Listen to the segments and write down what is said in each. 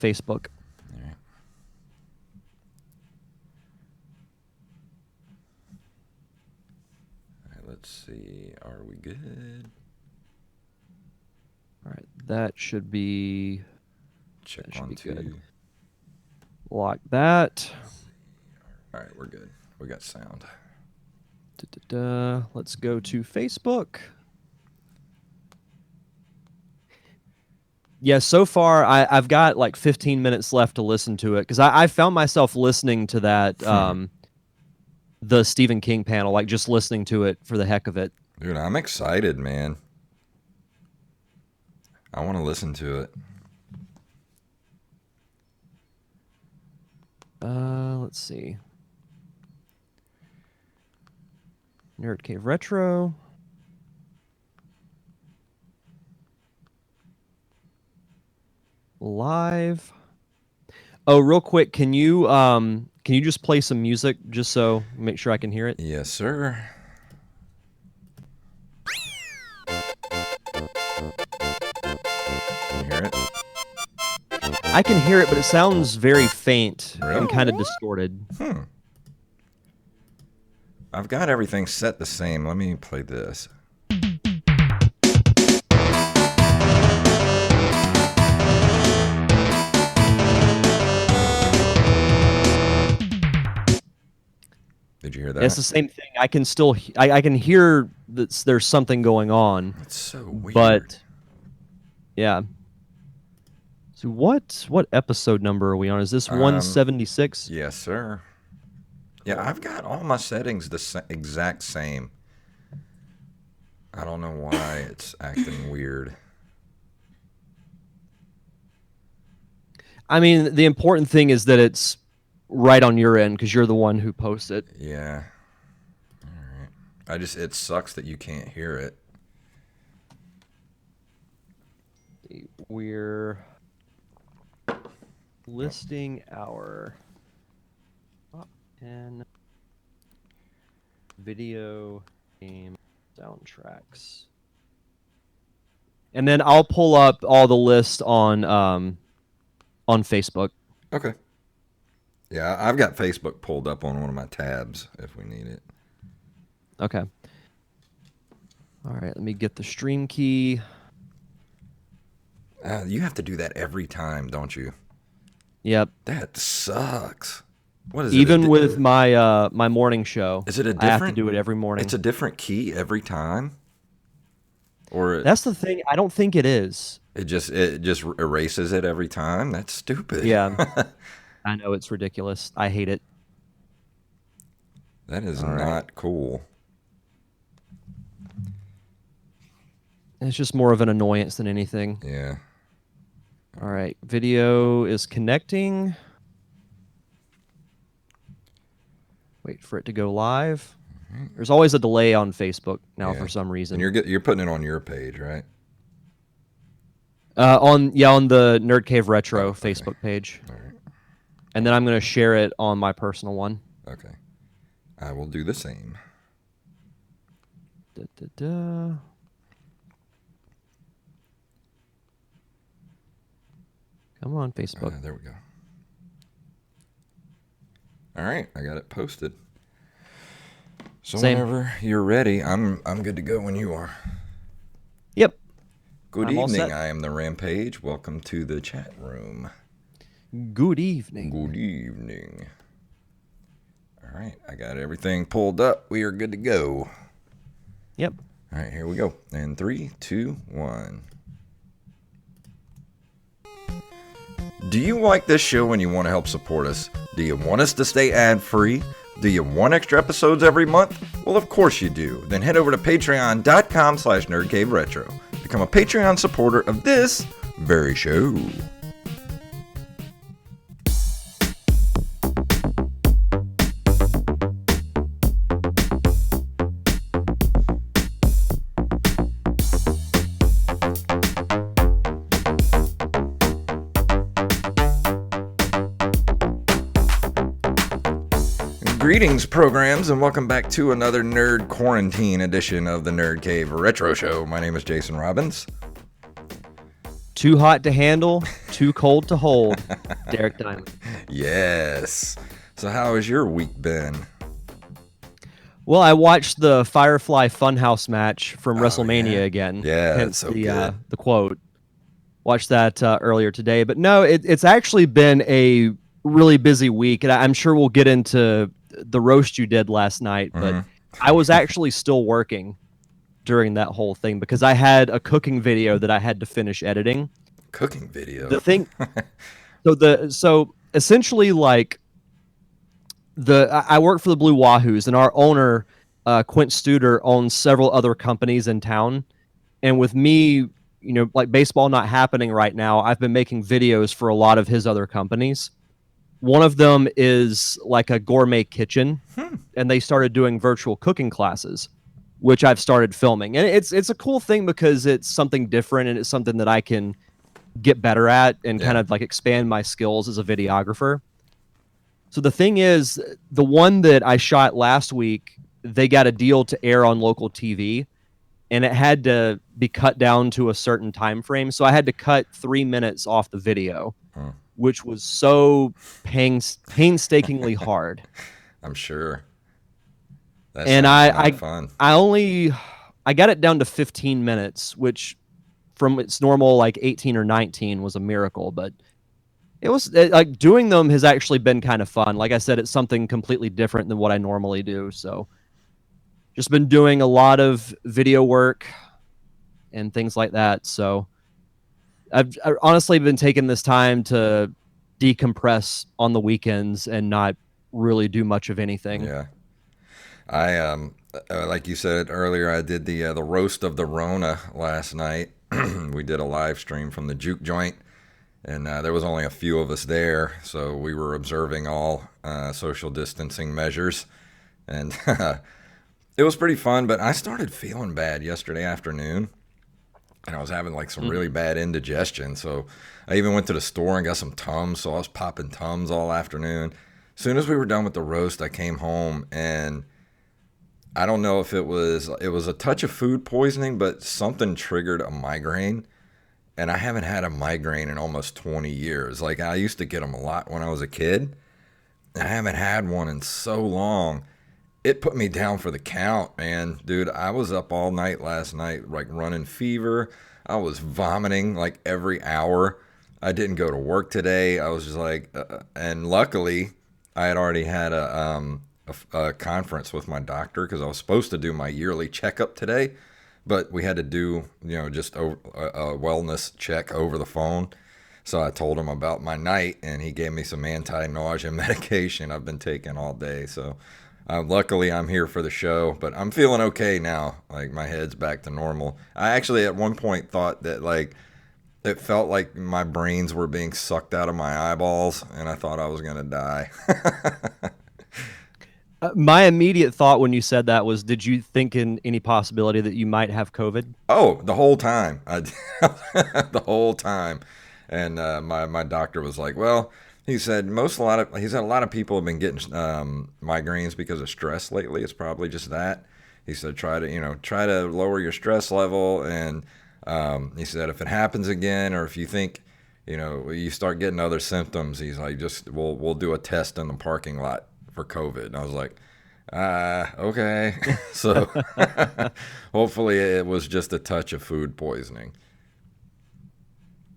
Facebook. All right. All right, let's see. Are we good? All right, that should be. Check That should on be two. good. Lock that. All right, we're good. We got sound. Let's go to Facebook. Yeah, so far I've got like 15 minutes left to listen to it because I found myself listening to that the Stephen King panel, like just listening to it for the heck of it. Dude, I'm excited, man. I want to listen to it. Let's see. Nerd Cave Retro. Live. Oh, real quick, can you just play some music just so make sure I can hear it? Yes, sir. Can you hear it? I can hear it, but it sounds very faint Really? and kind of distorted. I've got everything set the same. Let me play this. Did you hear that? It's the same thing. I can still I can hear that there's something going on. It's so weird. But yeah. So what episode number are we on? Is this 176? Yes, sir. Yeah, I've got all my settings the exact same. I don't know why it's acting weird. I mean, the important thing is that it's right on your end because you're the one who posts it. Yeah. All right. It sucks that you can't hear it. We're listing our top 10 video game soundtracks. And then I'll pull up all the lists on Facebook. Okay. Yeah, I've got Facebook pulled up on one of my tabs if we need it. Okay. All right, let me get the stream key. You have to do that every time, don't you? Yep. That sucks. What is Even it? with my my morning show, Is it a different? I have to do it every morning. It's a different key every time, or that's the thing. I don't think it is. It just erases it every time. That's stupid. Yeah, I know it's ridiculous. I hate it. That is not cool. It's just more of an annoyance than anything. Yeah. All right, video is connecting. Wait for it to go live. There's always a delay on Facebook now for some reason. And you're putting it on your page, right? On the Nerd Cave Retro Facebook page. All right. And then I'm going to share it on my personal one. Okay. I will do the same. Come on, Facebook. There we go. All right, I got it posted. So whenever you're ready, I'm good to go when you are. Yep. Good evening. I am the Rampage. Welcome to the chat room. Good evening. Good evening. All right, I got everything pulled up. We are good to go. Yep. All right, here we go. In 3, 2, 1. Do you like this show and you want to help support us? Do you want us to stay ad-free? Do you want extra episodes every month? Well, of course you do. Then head over to patreon.com/nerdcaveretro. Become a Patreon supporter of this very show. Greetings, programs, and welcome back to another Nerd Quarantine edition of the Nerd Cave Retro Show. My name is Jason Robbins. Too hot to handle, too cold to hold. Derek Diamond. Yes. So how has your week been? Well, I watched the Firefly Funhouse match from Oh yeah. WrestleMania again, Yeah, it's hence so good. the quote. Watched that earlier today, but no, it's actually been a really busy week, and I'm sure we'll get into the roast you did last night. But Hmm. I was actually still working during that whole thing because I had a cooking video that I had to finish editing. Cooking video. The thing, so essentially, like I work for the Blue Wahoos, and our owner, Quint Studer, owns several other companies in town. And with me, like baseball not happening right now, I've been making videos for a lot of his other companies. One of them is like a gourmet kitchen, and they started doing virtual cooking classes, which I've started filming. And it's a cool thing because it's something different and it's something that I can get better at and kind Yeah. of like expand my skills as a videographer. So the thing is, the one that I shot last week, they got a deal to air on local TV, and it had to be cut down to a certain time frame. So I had to cut 3 minutes off the video, Hmm. which was so painstakingly hard. I'm sure. That And sounds not fun. I only I got it down to 15 minutes, which from its normal like 18 or 19 was a miracle. But it was like doing them has actually been kind of fun. Like I said, it's something completely different than what I normally do. So just been doing a lot of video work and things like that. So I've honestly been taking this time to decompress on the weekends and not really do much of anything. Yeah. I like you said earlier, I did the roast of the Rona last night. We did a live stream from the juke joint, and there was only a few of us there, so we were observing all social distancing measures, and it was pretty fun. But I started feeling bad yesterday afternoon, and I was having like some really bad indigestion. So I even went to the store and got some Tums. So I was popping Tums all afternoon. As soon as we were done with the roast, I came home, and I don't know if it was a touch of food poisoning, but something triggered a migraine. And I haven't had a migraine in almost 20 years. Like, I used to get them a lot when I was a kid. I haven't had one in so long. It put me down for the count, man. Dude, I was up all night last night, like running fever. I was vomiting like every hour. I didn't go to work today. I was just like, and luckily, I had already had a conference with my doctor because I was supposed to do my yearly checkup today, but we had to do, just a wellness check over the phone. So I told him about my night, and he gave me some anti-nausea medication I've been taking all day. So luckily I'm here for the show, but I'm feeling okay now. Like, my head's back to normal. I actually at one point thought that, like, it felt like my brains were being sucked out of my eyeballs, and I thought I was gonna die. My immediate thought when you said that was, did you think in any possibility that you might have COVID? Oh, the whole time. The whole time. And my doctor was like, well, he said a lot of people have been getting migraines because of stress lately. It's probably just that. He said try to lower your stress level, and he said if it happens again, or if you think you start getting other symptoms, he's like, just we'll do a test in the parking lot for COVID. And I was like, okay. So hopefully it was just a touch of food poisoning.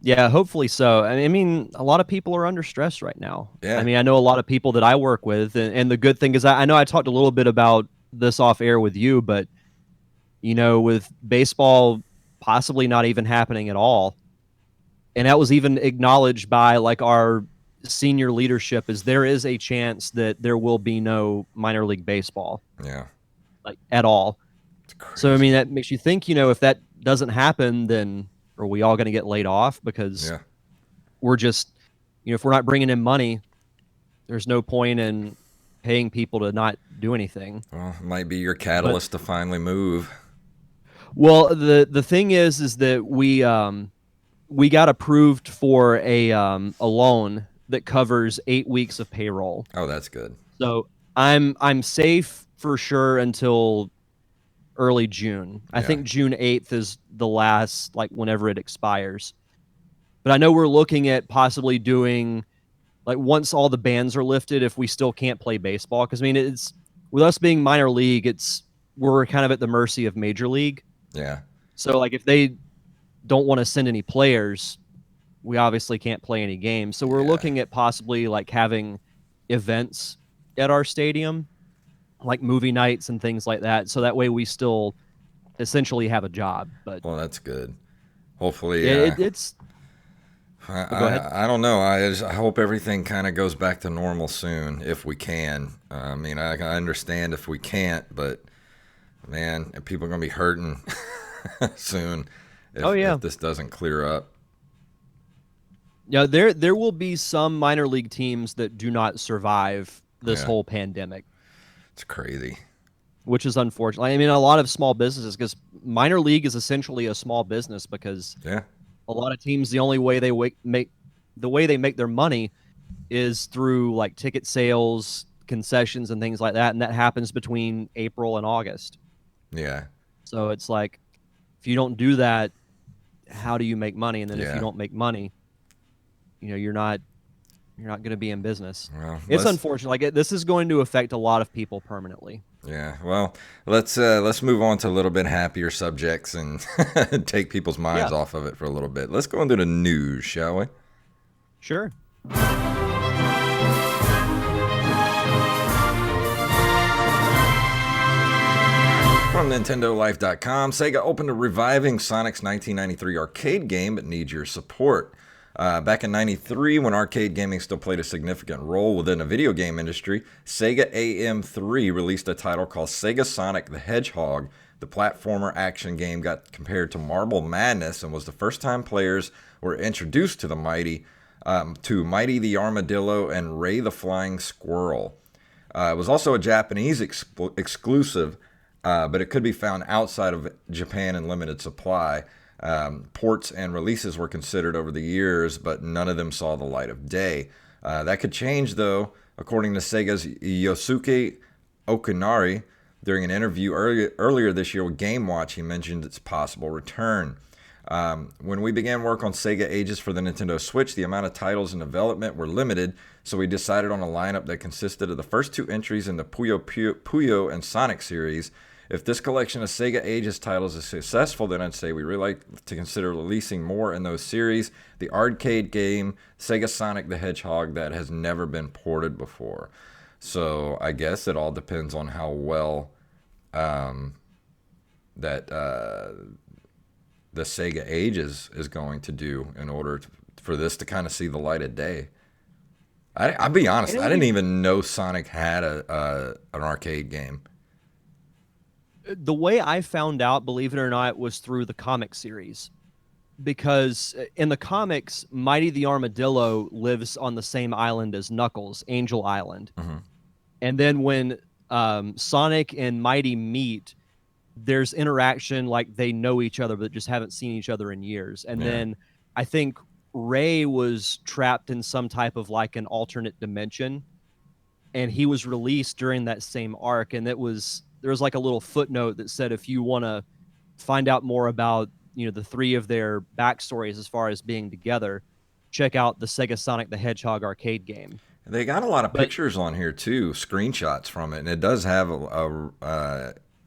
Yeah, hopefully so. I mean, a lot of people are under stress right now. I Yeah. mean, I know a lot of people that I work with, and the good thing is, I know I talked a little bit about this off air with you, but with baseball possibly not even happening at all, and that was even acknowledged by like our senior leadership, is there is a chance that there will be no minor league baseball, Yeah. like at all. It's So I crazy. mean, that makes you think, if that doesn't happen, then are we all going to get laid off because Yeah. we're just, if we're not bringing in money, there's no point in paying people to not do anything. Well, it might be your But catalyst to finally move. well, the thing is that we got approved for a loan that covers 8 weeks of payroll. Oh, that's good. So I'm safe for sure until early June. I Yeah. think June 8th is the last, like, whenever it expires. But I know we're looking at possibly doing like once all the bans are lifted, if we still can't play baseball, because I mean it's with us being minor league, it's we're kind of at the mercy of major league. Yeah. So like if they don't want to send any players, we obviously can't play any games. So we're Yeah. looking at possibly like having events at our stadium, like movie nights and things like that. So that way we still essentially have a job. But Well, that's good. Hopefully, it's. Oh, go ahead. I don't know. I hope everything kind of goes back to normal soon, if we can. I mean, I understand if we can't, but man, people are gonna be hurting soon Oh yeah. if this doesn't clear up. Yeah, there will be some minor league teams that do not survive this Yeah, whole pandemic, it's crazy. which is unfortunate. I mean, a lot of small businesses, because minor league is essentially a small business, because Yeah, a lot of teams, the only way they make the way they make their money is through like ticket sales, concessions, and things like that, and that happens between April and August. yeah, So it's like if you don't do that, how do you make money? And then if you yeah. don't make money, you're not going to be in business. Well, It's unfortunate. Like this is going to affect a lot of people permanently. yeah. Well, let's move on to a little bit happier subjects and take people's minds Yeah, off of it for a little bit. Let's go into the news, shall we? sure. From NintendoLife.com, Sega opened a reviving Sonic's 1993 arcade game that needs your support. Back in 93, when arcade gaming still played a significant role within the video game industry, Sega AM3 released a title called Sega Sonic the Hedgehog. The platformer action game got compared to Marble Madness and was the first time players were introduced to Mighty the Armadillo and Ray the Flying Squirrel. It was also a Japanese exclusive, but it could be found outside of Japan in limited supply. Ports and releases were considered over the years, but none of them saw the light of day. That could change, though, according to Sega's Yosuke Okunari. During an interview earlier this year with Game Watch, he mentioned its possible return. When we began work on Sega Ages for the Nintendo Switch, the amount of titles in development were limited, so we decided on a lineup that consisted of the first two entries in the Puyo and Sonic series. If this collection of Sega Ages titles is successful, then I'd say we really like to consider releasing more in those series. The arcade game, Sega Sonic the Hedgehog, that has never been ported before. So I guess it all depends on how well that the Sega Ages is going to do in order for this to kind of see the light of day. I'll be honest, I didn't even know Sonic had an arcade game. The way I found out, believe it or not, was through the comic series. Because in the comics, Mighty the Armadillo lives on the same island as Knuckles, Angel Island. Mm-hmm. And then when Sonic and Mighty meet, there's interaction, like they know each other, but just haven't seen each other in years. And then I think Ray was trapped in some type of like an alternate dimension, and he was released during that same arc. And there was like a little footnote that said if you want to find out more about the three of their backstories as far as being together, check out the Sega Sonic the Hedgehog arcade game. They got a lot of But pictures on here too, screenshots from it, and it does have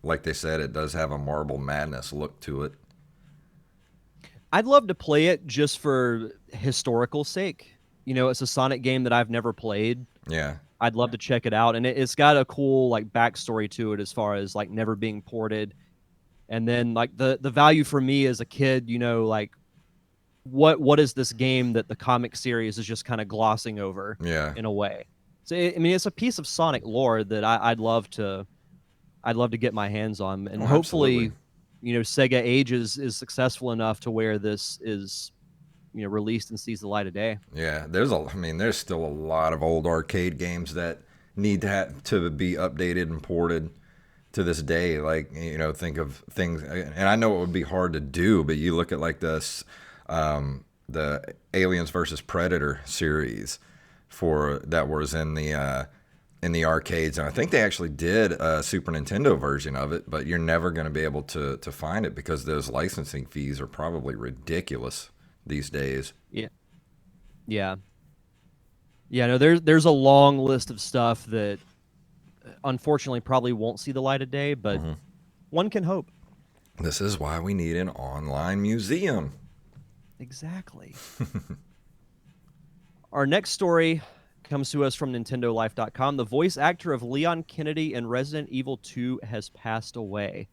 like they said, it does have a Marble Madness look to it. I'd love to play it just for historical sake. It's a Sonic game that I've never played. Yeah, I'd love to check it out, and it's got a cool like backstory to it as far as like never being ported. And then like the value for me as a kid, like what is this game that the comic series is just kind of glossing over yeah, in a way. So I mean, it's a piece of Sonic lore that I'd love to get my hands on, and oh, hopefully, absolutely. Sega Ages is successful enough to where this is released and sees the light of day. Yeah, I mean, there's still a lot of old arcade games that need to be updated and ported to this day. Like, think of things, and I know it would be hard to do, but you look at like this, the Aliens versus Predator series that was in the arcades, and I think they actually did a Super Nintendo version of it, but you're never going to be able to find it because those licensing fees are probably ridiculous these days. Yeah. Yeah. Yeah, no, there's a long list of stuff that unfortunately probably won't see the light of day, but one can hope. This is why we need an online museum. Exactly. Our next story comes to us from NintendoLife.com. The voice actor of Leon Kennedy in Resident Evil 2 has passed away.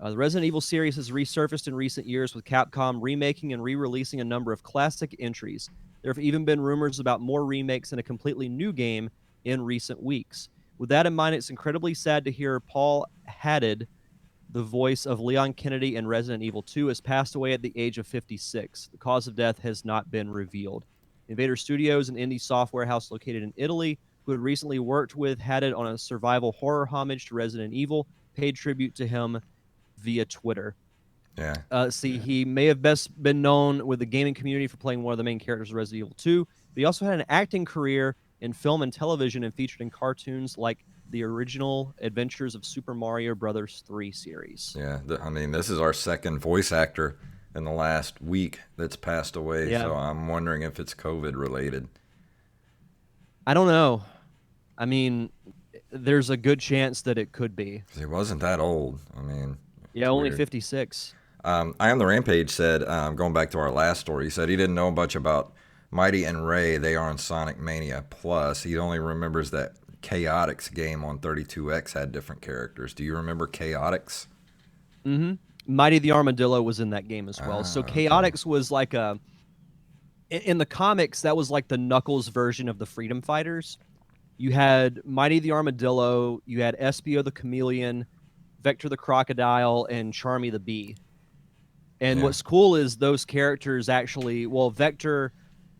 The Resident Evil series has resurfaced in recent years, with Capcom remaking and re releasing a number of classic entries. There have even been rumors about more remakes and a completely new game in recent weeks. With that in mind, it's incredibly sad to hear Paul Haddad, the voice of Leon Kennedy in Resident Evil 2, has passed away at the age of 56. The cause of death has not been revealed. Invader Studios, an indie software house located in Italy, who had recently worked with Haddad on a survival horror homage to Resident Evil, paid tribute to him via Twitter. Yeah. See, he may have best been known with the gaming community for playing one of the main characters of Resident Evil 2, but he also had an acting career in film and television and featured in cartoons like the original Adventures of Super Mario Brothers 3 series. Yeah. I mean, this is our second voice actor in the last week that's passed away. Yeah, So I'm wondering if it's COVID related. I don't know. I mean, there's a good chance that it could be. 'Cause he wasn't that old. I mean, Yeah, it's only weird. 56. I am the Rampage said, going back to our last story, he said he didn't know much about Mighty and Ray. They are on Sonic Mania Plus. He only remembers that Chaotix game on 32X had different characters. Do you remember Chaotix? Mm-hmm. Mighty the Armadillo was in that game as well. So Okay. Chaotix was like in the comics, that was like the Knuckles version of the Freedom Fighters. You had Mighty the Armadillo, you had Espio the Chameleon, Vector the Crocodile, and Charmy the Bee. And Yeah. what's cool is those characters actually, well, Vector,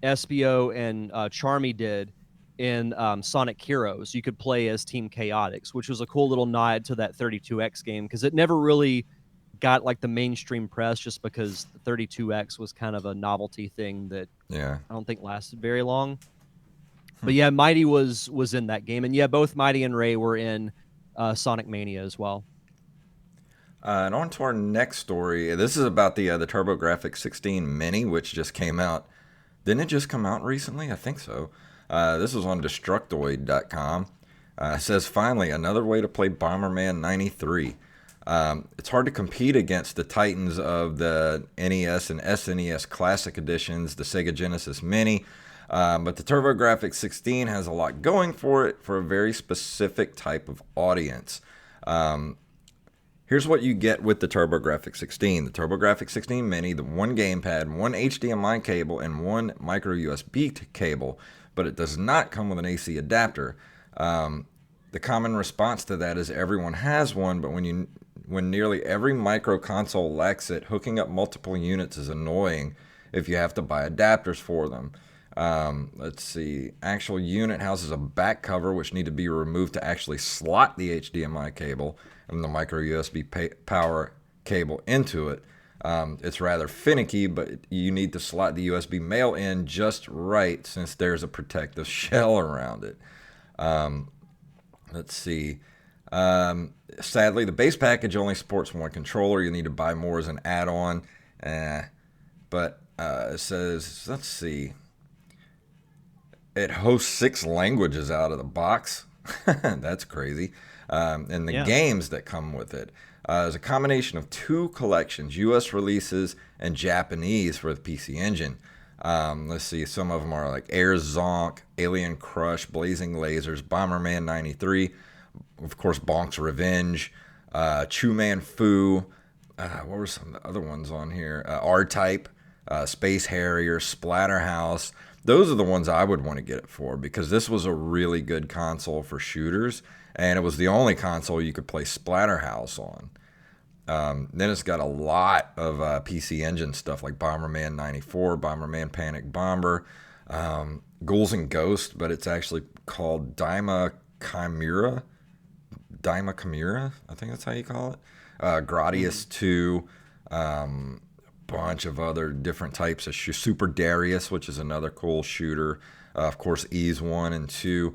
Espio, and Charmy did in Sonic Heroes. You could play as Team Chaotix, which was a cool little nod to that 32X game because it never really got like the mainstream press just because 32X was kind of a novelty thing that Yeah. I don't think lasted very long. But yeah, Mighty was in that game, and yeah, both Mighty and Ray were in Sonic Mania as well. And on to our next story. This is about the TurboGrafx 16 Mini, which just came out. Didn't it just come out recently? I think so. This was on Destructoid.com. It says, finally, another way to play Bomberman 93. It's hard to compete against the titans of the NES and SNES Classic Editions, the Sega Genesis Mini, but the TurboGrafx 16 has a lot going for it for a very specific type of audience. Here's what you get with the TurboGrafx 16. The TurboGrafx 16 Mini, the one gamepad, one HDMI cable, and one micro USB cable, but it does not come with an AC adapter. The common response to that is everyone has one, but when nearly every micro console lacks it, hooking up multiple units is annoying if you have to buy adapters for them. Let's see. Actual unit houses a back cover, which need to be removed to actually slot the HDMI cable and the micro USB power cable into it. It's rather finicky, but you need to slot the USB male in just right since there's a protective shell around it. Let's see. Sadly, the base package only supports one controller. You need to buy more as an add-on. But it says, let's see. It hosts 6 languages out of the box. That's crazy. And the Yeah. games that come with it is a combination of 2 collections, US releases and Japanese for the PC Engine. Let's see, some of them are like Air Zonk, Alien Crush, Blazing Lasers, Bomberman 93, of course, Bonk's Revenge, Chu Man Fu. What were some of the other ones on here? R-Type, Space Harrier, Splatterhouse. Those are the ones I would want to get it for because this was a really good console for shooters, and it was the only console you could play Splatterhouse on. Then it's got a lot of PC Engine stuff like Bomberman 94, Bomberman Panic Bomber, Ghouls and Ghosts, but it's actually called Daima Chimera, I think that's how you call it. Gradius 2, bunch of other different types of Super Darius, which is another cool shooter. Of course, Ease 1 and 2.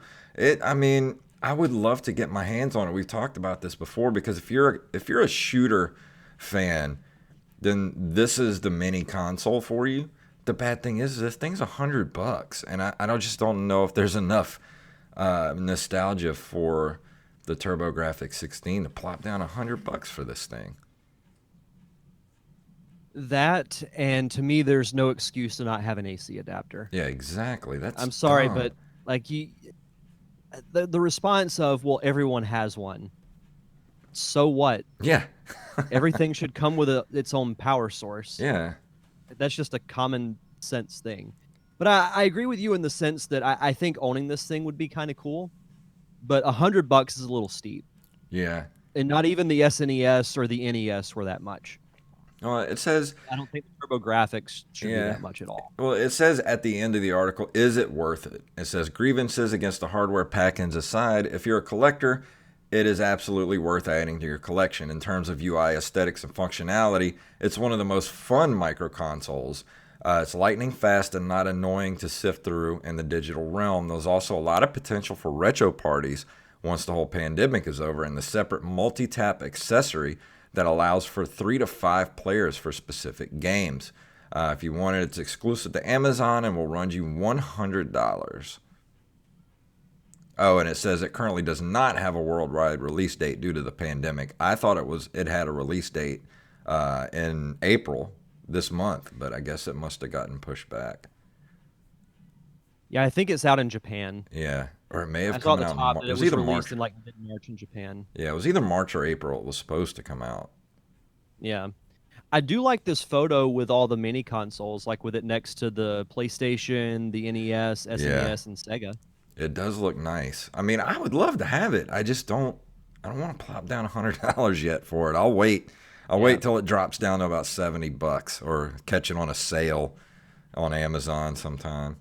I mean, I would love to get my hands on it. We've talked about this before because if you're a shooter fan, then this is the mini console for you. the bad thing is this thing's $100, and I don't just don't know if there's enough nostalgia for the TurboGrafx 16 to plop down $100 for this thing. That, and to me, there's no excuse to not have an AC adapter. Yeah, exactly. That's I'm sorry, dumb. but like the response of, well, everyone has one. So what? Yeah, Everything should come with its own power source. yeah, That's just a common sense thing. But I agree with you in the sense that I think owning this thing would be kind of cool, but $100 is a little steep, yeah. and not even the SNES or the NES were that much. Well, it says, I don't think the TurboGrafx should be yeah. that much at all. Well, it says at the end of the article, is it worth it? It says grievances against the hardware pack-ins aside, if you're a collector, it is absolutely worth adding to your collection. In terms of UI aesthetics and functionality, it's one of the most fun micro consoles. It's lightning fast and not annoying to sift through in the digital realm. There's also a lot of potential for retro parties once the whole pandemic is over, and the separate multi-tap accessory that allows for 3 to 5 players for specific games. If you want it, it's exclusive to Amazon and will run you $100. Oh, and it says it currently does not have a worldwide release date due to the pandemic. I thought it had a release date in April this month, but I guess it must have gotten pushed back. Yeah, I think it's out in Japan. Yeah, or it may I have saw come at the out. top that It it was was either released March. in like mid-March in Japan. Yeah, it was either March or April. It was supposed to come out. Yeah. I do like this photo with all the mini consoles, like with it next to the PlayStation, the NES, Yeah, SNES, and Sega. it does look nice. I mean, I would love to have it. I just don't. I don't want to plop down $100 yet for it. I'll wait. I'll Yeah. wait till it drops down to about $70 or catch it on a sale on Amazon sometime.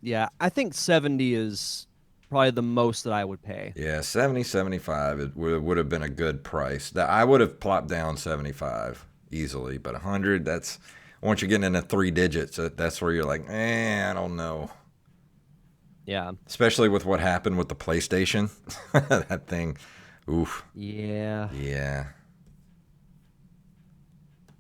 Yeah, I think 70 is probably the most that I would pay. Yeah, 70, 75 it would have been a good price. That I would have plopped down 75 easily, but 100, that's once you're getting into 3 digits, that's where you're like, I don't know. Yeah. Especially with what happened with the PlayStation. That thing, oof. Yeah. Yeah.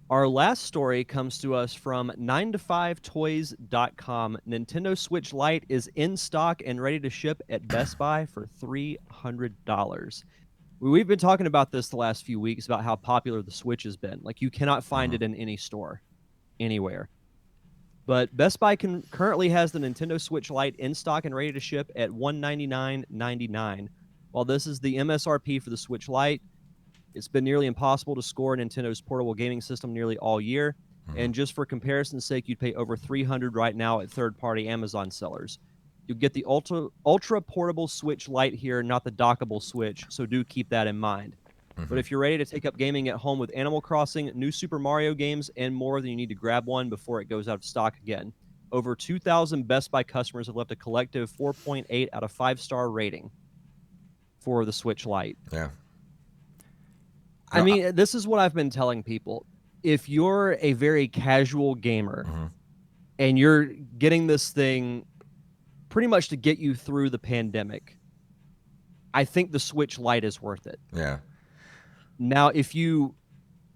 Our last story comes to us from 9to5toys.com. Nintendo Switch Lite is in stock and ready to ship at Best Buy for $300. We've been talking about this the last few weeks about how popular the Switch has been. Like, you cannot find Mhm. it in any store, anywhere. But Best Buy currently has the Nintendo Switch Lite in stock and ready to ship at $199.99. While this is the MSRP for the Switch Lite, it's been nearly impossible to score Nintendo's portable gaming system nearly all year. Mhm. And just for comparison's sake, you'd pay over $300 right now at third-party Amazon sellers. You get the ultra portable Switch Lite here, not the dockable Switch, so do keep that in mind. But Mhm. if you're ready to take up gaming at home with Animal Crossing, new Super Mario games, and more, then you need to grab one before it goes out of stock again. Over 2,000 Best Buy customers have left a collective 4.8 out of 5-star rating for the Switch Lite. Yeah. I No, mean, this is what I've been telling people. If you're a very casual gamer mhm. and you're getting this thing pretty much to get you through the pandemic, I think the Switch Lite is worth it. Yeah. Now, if you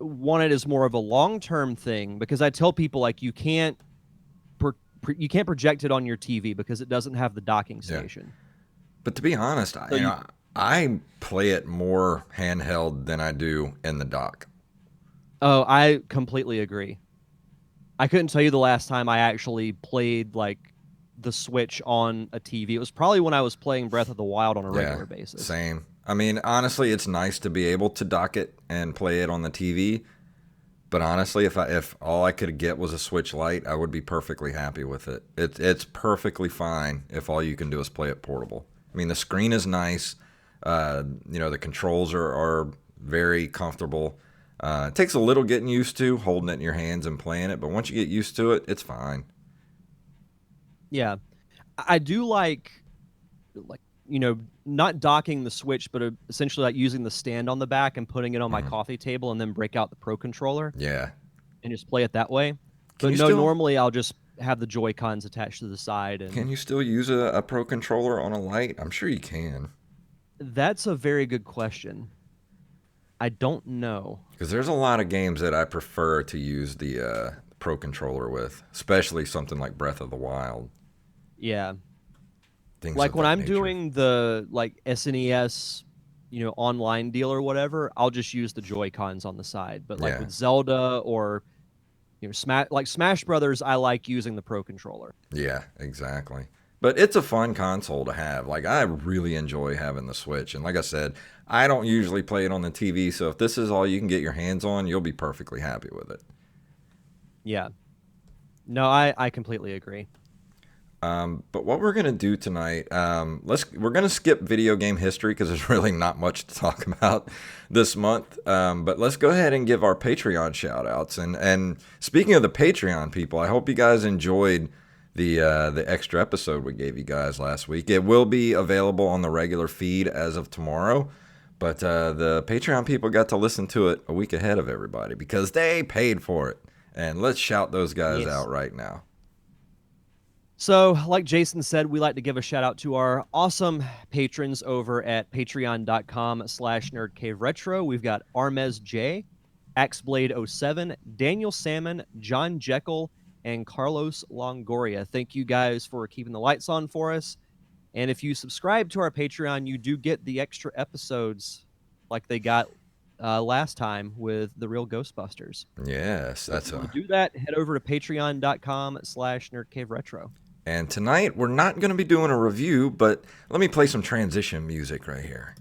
want it as more of a long-term thing, because I tell people like you can't project it on your TV because it doesn't have the docking Yeah. station. But to be honest, So I play it more handheld than I do in the dock. oh, I completely agree. I couldn't tell you the last time I actually played like the Switch on a TV. It was probably when I was playing Breath of the Wild on a Yeah, regular basis. same. I mean, honestly, it's nice to be able to dock it and play it on the TV. But honestly, if all I could get was a Switch Lite, I would be perfectly happy with it. It's perfectly fine if all you can do is play it portable. I mean, the screen is nice. The controls are very comfortable. It takes a little getting used to holding it in your hands and playing it, but once you get used to it, it's fine. Yeah. I do like not docking the Switch, but essentially like using the stand on the back and putting it on my Mhm. coffee table and then break out the Pro controller Yeah. and just play it that way. Can But you no, still normally I'll just have the Joy Cons attached to the side, can and you still use a Pro controller on a Lite? I'm sure you can. that's a very good question. I don't know. Because there's a lot of games that I prefer to use Pro Controller with, especially something like Breath of the Wild, Yeah. things Like of when that I'm nature. doing the like SNES, online deal or whatever, I'll just use the Joy Cons on the side. But like Yeah, with Zelda or Smash Brothers, I like using the Pro Controller. yeah, exactly. But it's a fun console to have. Like, I really enjoy having the Switch. And like I said, I don't usually play it on the TV. So if this is all you can get your hands on, you'll be perfectly happy with it. Yeah. No, I completely agree. But what we're gonna do tonight, we're gonna skip video game history because there's really not much to talk about this month. But let's go ahead and give our Patreon shout outs. And speaking of the Patreon people, I hope you guys enjoyed the extra episode we gave you guys last week. It will be available on the regular feed as of tomorrow. But the Patreon people got to listen to it a week ahead of everybody because they paid for it. And let's shout those guys Yes. out right now. So, like Jason said, we like to give a shout out to our awesome patrons over at patreon.com/nerdcaveretro. We've got Armez J, Axeblade07, Daniel Salmon, John Jekyll, and Carlos Longoria. Thank you guys for keeping the lights on for us. And if you subscribe to our Patreon, you do get the extra episodes like they got last time with the real Ghostbusters. Yes, So if that's you want a to do that, head over to patreon.com/nerdcaveretro. And tonight, we're not going to be doing a review, but let me play some transition music right here.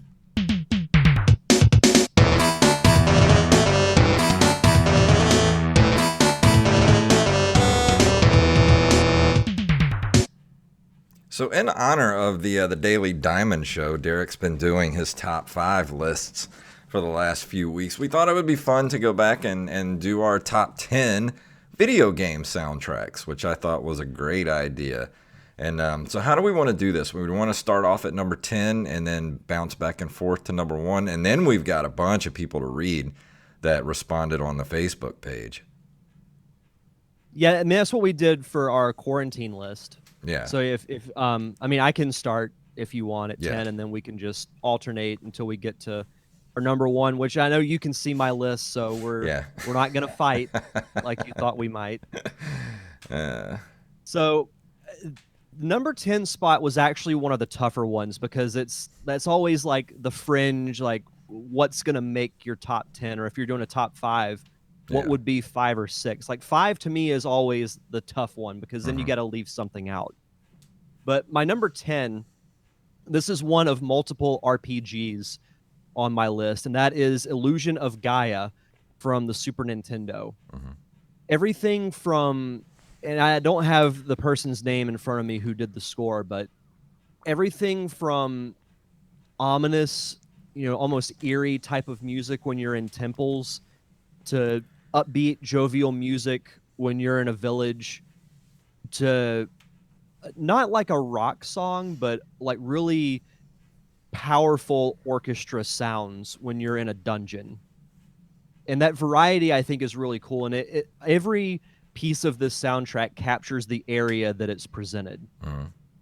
So, in honor of the Daily Diamond Show, Derek's been doing his top 5 lists for the last few weeks. We thought it would be fun to go back and do our top 10 video game soundtracks, which I thought was a great idea. And so how do we want to do this? We want to start off at number 10 and then bounce back and forth to number 1. And then we've got a bunch of people to read that responded on the Facebook page. Yeah, I mean that's what we did for our quarantine list. Yeah. So if I mean I can start if you want at Yeah. 10 and then we can just alternate until we get to our number 1, which I know you can see my list, so Yeah. we're not going to fight like you thought we might. Uh, So number 10 spot was actually one of the tougher ones because that's always like the fringe, like what's going to make your top 10, or if you're doing a top 5, what Yeah. would be 5 or 6. Like 5 to me is always the tough one because then you got to leave something out. But my number 10, this is one of multiple RPGs on my list, and that is Illusion of Gaia from the Super Nintendo. Everything from, and I don't have the person's name in front of me who did the score, but everything from ominous, almost eerie type of music when you're in temples to upbeat, jovial music when you're in a village to not like a rock song, but like really powerful orchestra sounds when you're in a dungeon. And that variety I think is really cool. And every piece of this soundtrack captures the area that it's presented.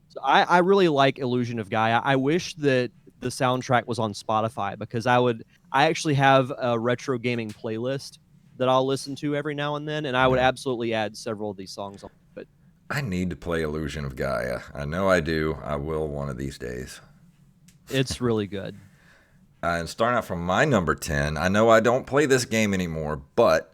So I really like Illusion of Gaia. I wish that the soundtrack was on Spotify because I actually have a retro gaming playlist that I'll listen to every now and then, and I would Yeah. absolutely add several of these songs on it. I need to play Illusion of Gaia. I know I do. I will one of these days. It's really good. And starting out from my number 10, I know I don't play this game anymore, but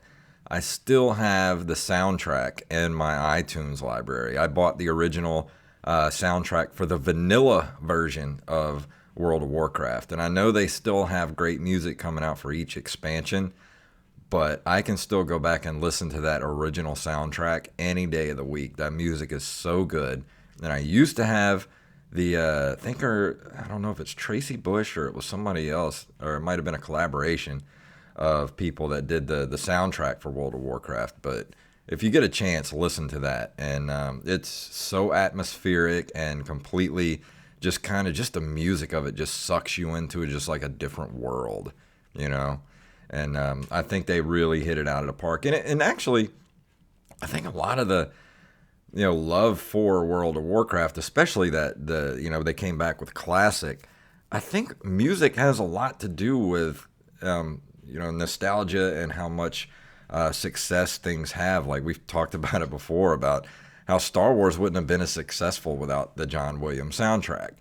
I still have the soundtrack in my iTunes library. I bought the original soundtrack for the vanilla version of World of Warcraft. And I know they still have great music coming out for each expansion, but I can still go back and listen to that original soundtrack any day of the week. That music is so good. And I used to have the I don't know if it's Tracy Bush or it was somebody else, or it might have been a collaboration of people that did the soundtrack for World of Warcraft. But if you get a chance, listen to that. And it's so atmospheric and completely just kind of just the music of it just sucks you into it, just like a different world, you know? And I think they really hit it out of the park. And actually, I think a lot of the love for World of Warcraft, especially that they came back with Classic. I think music has a lot to do with nostalgia and how much success things have. Like we've talked about it before about how Star Wars wouldn't have been as successful without the John Williams soundtrack.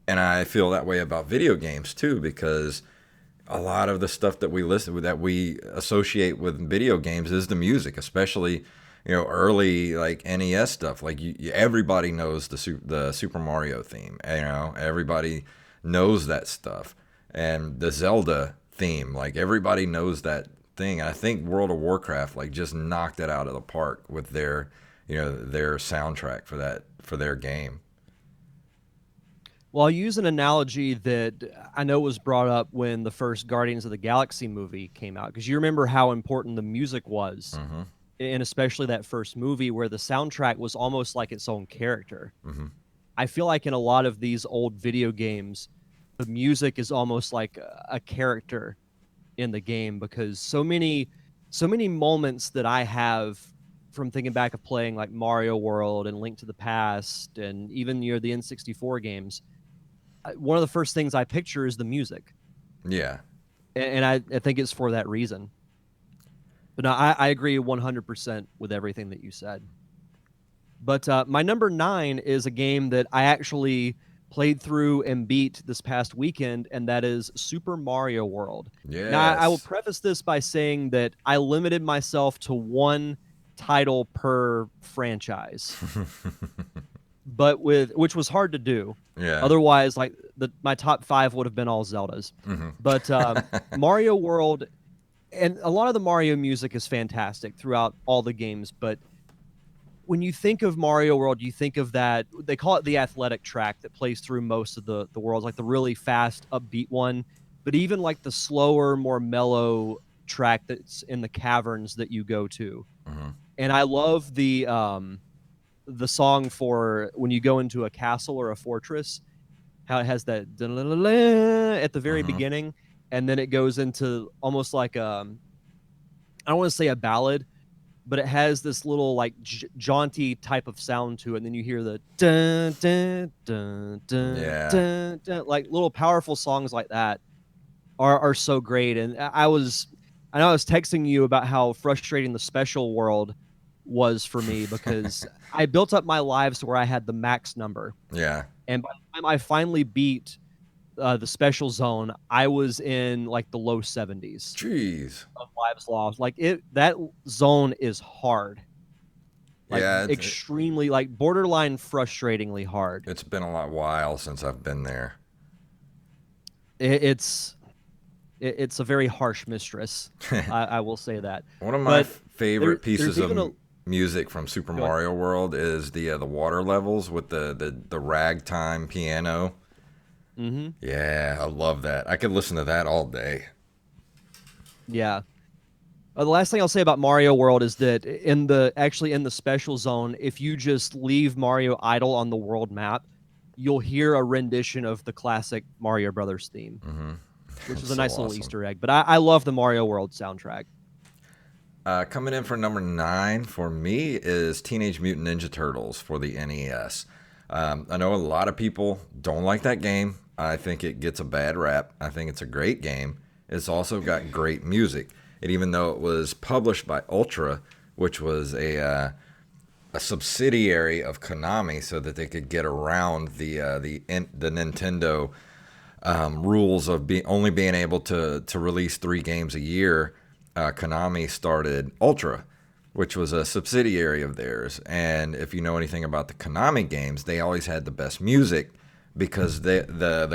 And I feel that way about video games too, because a lot of the stuff that we listen that we associate with video games is the music, especially early like NES stuff. Like everybody knows the Super Mario theme. Everybody knows that stuff, and the Zelda theme. Like everybody knows that thing. I think World of Warcraft like just knocked it out of the park with their soundtrack for their game. Well, I'll use an analogy that I know was brought up when the first Guardians of the Galaxy movie came out, because you remember how important the music was, Mm-hmm. and especially that first movie where the soundtrack was almost like its own character. Mm-hmm. I feel like in a lot of these old video games, the music is almost like a character in the game, because so many moments that I have from thinking back of playing like Mario World and Link to the Past and even the N64 games, one of the first things I picture is the music, Yeah. and I think it's for that reason. But no, I agree 100% with everything that you said. But my number 9 is a game that I actually played through and beat this past weekend, and that is Super Mario World. Now, I will Yes. preface this by saying that I limited myself to one title per franchise, but which was hard to do. Yeah. Otherwise, like my top 5 would have been all Zeldas. Mm-hmm. But Mario World, and a lot of the Mario music is fantastic throughout all the games, but when you think of Mario World, you think of that, they call it the athletic track that plays through most of the worlds, like the really fast, upbeat one, but even like the slower, more mellow track that's in the caverns that you go to. Mm-hmm. And I love the song for when you go into a castle or a fortress, how it has that at the very Mm-hmm. beginning, and then it goes into almost like I don't want to say a ballad, but it has this little like jaunty type of sound to it. And then you hear the dun dun dun dun Yeah. dun, dun, like little powerful songs like that are so great. And I know I was texting you about how frustrating the special world was for me, because I built up my lives to where I had the max number, Yeah. and by the time I finally beat the special zone, I was in like the low 70s Jeez. of lives lost. Like that zone is hard, like Yeah. extremely, like borderline frustratingly hard. It's been a lot while since I've been there. It, it's it's a very harsh mistress. I will say that. One of my But favorite there's pieces of even a music from Super go ahead. Mario World is the water levels with the ragtime piano. Hmm. Yeah, I love that. I could listen to that all day. Yeah. The last thing I'll say about Mario World is that in the special zone, if you just leave Mario idle on the world map, you'll hear a rendition of the classic Mario Brothers theme, Mm-hmm. which is That's a so nice little awesome. Easter egg. But I love the Mario World soundtrack. Coming in for number 9 for me is Teenage Mutant Ninja Turtles for the NES. I know a lot of people don't like that game. I think it gets a bad rap. I think it's a great game. It's also got great music. And even though it was published by Ultra, which was a subsidiary of Konami, so that they could get around the Nintendo rules of only being able to release 3 games a year, Konami started Ultra, which was a subsidiary of theirs. And if you know anything about the Konami games, they always had the best music, because the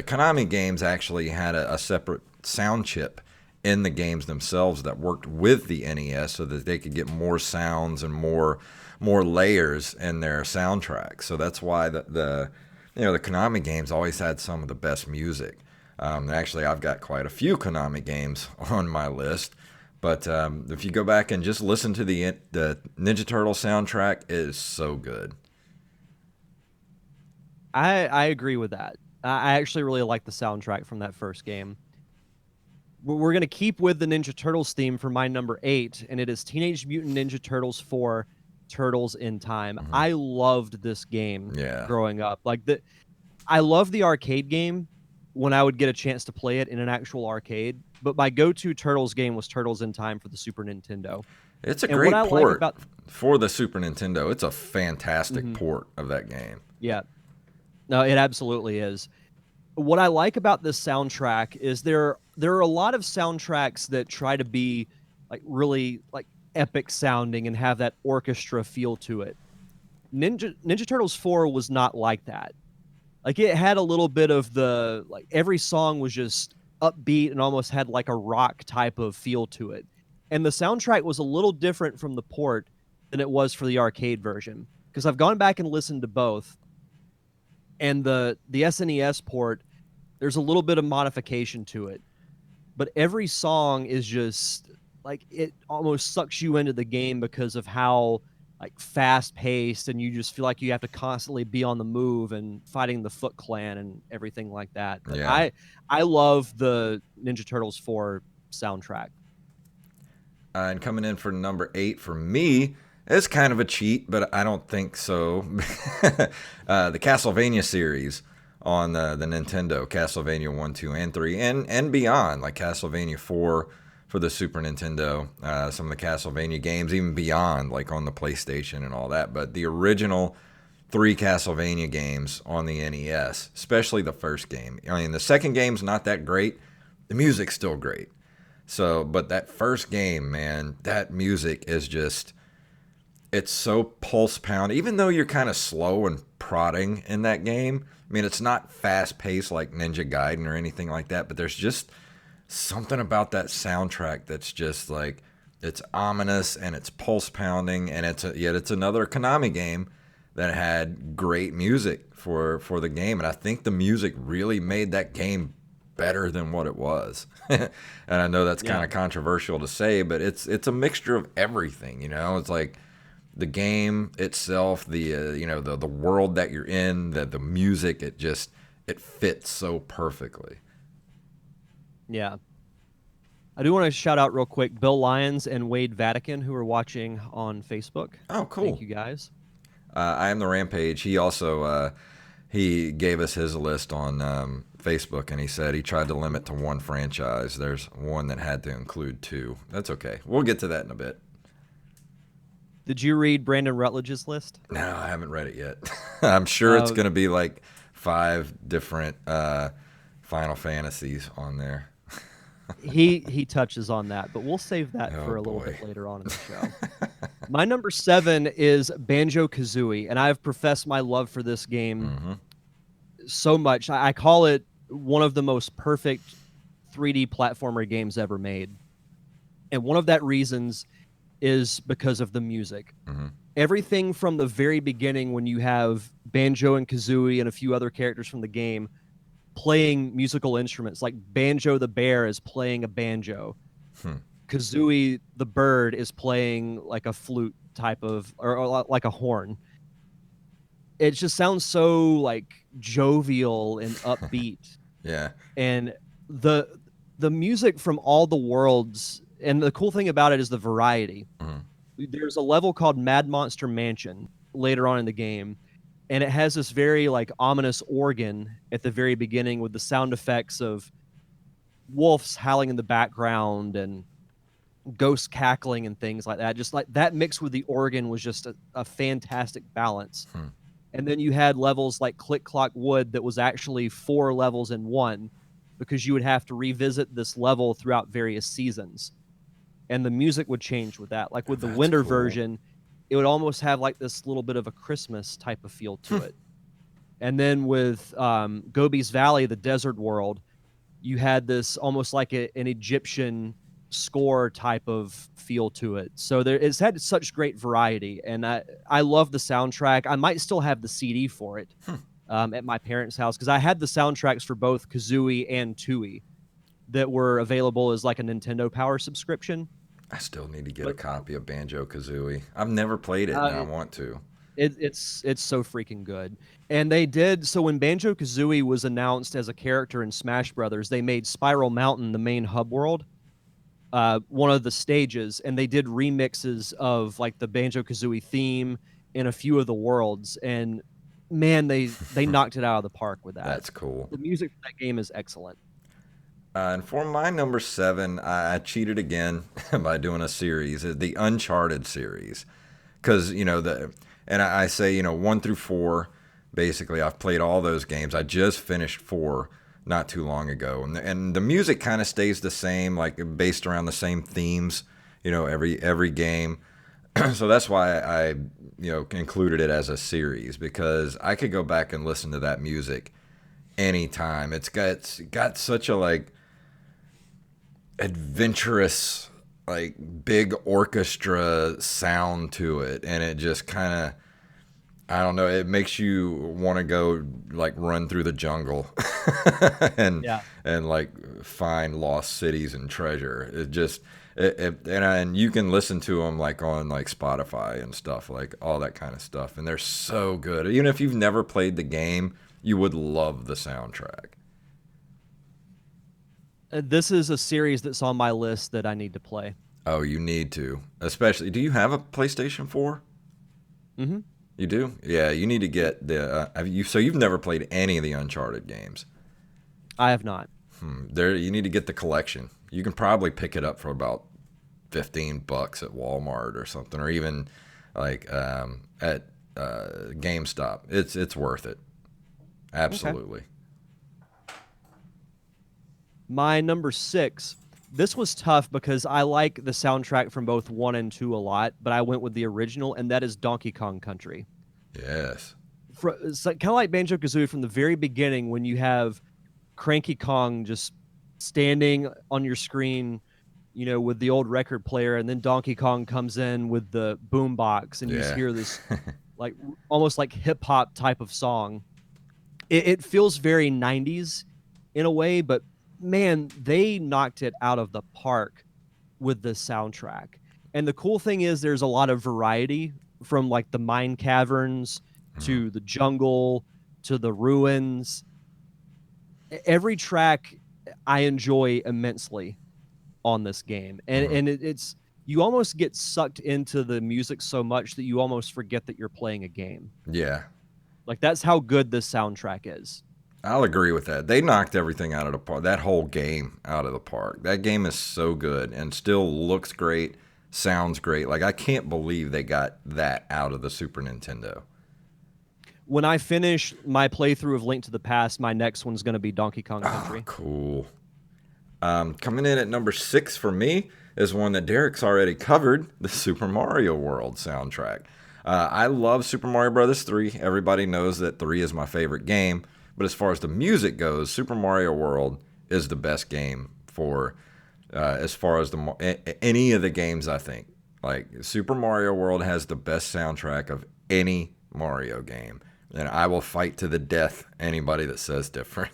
Konami games actually had a separate sound chip in the games themselves that worked with the NES, so that they could get more sounds and more layers in their soundtrack. So that's why the Konami games always had some of the best music. Actually, I've got quite a few Konami games on my list. But if you go back and just listen to the Ninja Turtle soundtrack, it is so good. I agree with that. I actually really like the soundtrack from that first game. We're going to keep with the Ninja Turtles theme for my number 8, and it is Teenage Mutant Ninja Turtles 4 Turtles in Time. Hmm. I loved this game Yeah. growing up. I love the arcade game when I would get a chance to play it in an actual arcade, but my go-to Turtles game was Turtles in Time for the Super Nintendo. It's a And what great I like port about for the Super Nintendo. It's a fantastic Mhm. port of that game. Yeah, no, it absolutely is. What I like about this soundtrack is there are a lot of soundtracks that try to be like really like epic sounding and have that orchestra feel to it. Ninja Turtles 4 was not like that. Like it had a little bit of the like every song was just upbeat and almost had like a rock type of feel to it. And the soundtrack was a little different from the port than it was for the arcade version because I've gone back and listened to both, and the SNES port, there's a little bit of modification to it, but every song is just like it almost sucks you into the game because of how like fast paced, and you just feel like you have to constantly be on the move and fighting the Foot Clan and everything like that. But Yeah. I love the Ninja Turtles 4 soundtrack. And coming in for number 8 for me, it's kind of a cheat, but I don't think so. The Castlevania series on the Nintendo, Castlevania 1, 2, and 3, and beyond, like Castlevania 4 for the Super Nintendo, some of the Castlevania games, even beyond, like on the PlayStation and all that. But the original 3 Castlevania games on the NES, especially the first game. I mean, the second game's not that great. The music's still great. So, but that first game, man, that music is just, it's so pulse pound. Even though you're kind of slow and prodding in that game, I mean, it's not fast paced like Ninja Gaiden or anything like that, but there's just something about that soundtrack that's just like, it's ominous and it's pulse pounding, and yet it's another Konami game that had great music for the game, and I think the music really made that game better than what it was. And I know that's kind Yeah. of controversial to say, but it's a mixture of everything. It's like the game itself, the world that you're in, the music. It fits so perfectly. Yeah. I do want to shout out real quick Bill Lyons and Wade Vatican who are watching on Facebook. Oh, Thank cool. you guys. I am the Rampage. He also he gave us his list on Facebook, and he said he tried to limit to one franchise. There's one that had to include two. That's okay. We'll get to that in a bit. Did you read Brandon Rutledge's list? No, I haven't read it yet. I'm sure it's Uh, going to be like 5 different Final Fantasies on there. he touches on that, but we'll save that Oh for a little boy. bit later on in the show. My number 7 is Banjo Kazooie, and I've professed my love for this game Mm-hmm. so much. I call it one of the most perfect 3D platformer games ever made. And one of that reasons is because of the music. Mm-hmm. Everything from the very beginning, when you have Banjo and Kazooie and a few other characters from the game playing musical instruments, like Banjo the bear is playing a banjo, Hmm. Kazooie the bird is playing like a flute type of, or like a horn. It just sounds so like jovial and upbeat. Yeah. And the the music from all the worlds, and the cool thing about it is the variety. Mm-hmm. There's a level called Mad Monster Mansion later on in the game, and it has this very like ominous organ at the very beginning with the sound effects of wolves howling in the background and ghosts cackling and things like that. Just like that mixed with the organ was just a fantastic balance. Hmm. And then you had levels like Click Clock Wood that was actually 4 levels in one, because you would have to revisit this level throughout various seasons. And the music would change with that. Like with the That's winter cool. version, it would almost have like this little bit of a Christmas type of feel to it. And then with Gobi's Valley, the desert world, you had this almost like an Egyptian score type of feel to it. So it's had such great variety, and I love the soundtrack. I might still have the CD for it Hmm. at my parents' house because I had the soundtracks for both Kazooie and Tui that were available as like a Nintendo Power subscription. I still need to get a But copy of Banjo Kazooie. I've never played it, and I uh, want to. it's so freaking good. And they did so when Banjo Kazooie was announced as a character in Smash Brothers, they made Spiral Mountain the main hub world, one of the stages, and they did remixes of like the Banjo Kazooie theme in a few of the worlds. And man, they knocked it out of the park with that. That's cool. The music for that game is excellent. And for my number seven, I cheated again by doing a series, the Uncharted series, because and I say one through four. Basically, I've played all those games. I just finished four not too long ago, and the music kind of stays the same, like based around the same themes. Every game. So that's why I included it as a series because I could go back and listen to that music anytime. It's got such a like adventurous, like big orchestra sound to it, and it just kind of, I don't know, it makes you want to go like run through the jungle and Yeah. like find lost cities and treasure. It just and you can listen to them like on like Spotify and stuff, like all that kind of stuff, and they're so good. Even if you've never played the game, you would love the soundtrack. This is a series that's on my list that I need to play. Oh, you need to. Especially, do you have a PlayStation 4? Hmm. You do? Yeah, you need to get the. So you've never played any of the Uncharted games. I have not. There, you need to get the collection. You can probably pick it up for about $15 at Walmart or something, or even like at GameStop. It's worth it. Okay. Absolutely. My number six. This was tough because I like the soundtrack from both one and two a lot, but I went with the original, and that is Donkey Kong Country. Yes. It's like, kind of like Banjo Kazooie from the very beginning when you have Cranky Kong just standing on your screen, with the old record player, and then Donkey Kong comes in with the boombox, and you just Yeah. hear this like almost like hip hop type of song. It feels very 90s in a way, but man, they knocked it out of the park with the soundtrack. And the cool thing is there's a lot of variety from like the mine caverns Mhm. to the jungle to the ruins. Every track I enjoy immensely on this game. And Mhm. it's you almost get sucked into the music so much that you almost forget that you're playing a game. Yeah. Like that's how good this soundtrack is. I'll agree with that. They knocked everything out of the park. That whole game out of the park. That game is so good and still looks great, sounds great. Like I can't believe they got that out of the Super Nintendo. When I finish my playthrough of Link to the Past, my next one's going to be Donkey Kong Oh, Country. cool. Coming in at number six for me is one that Derek's already covered: the Super Mario World soundtrack. I love Super Mario Brothers 3. Everybody knows that 3 is my favorite game. But as far as the music goes, Super Mario World is the best game for as far as any of the games. I think like Super Mario World has the best soundtrack of any Mario game, and I will fight to the death anybody that says different.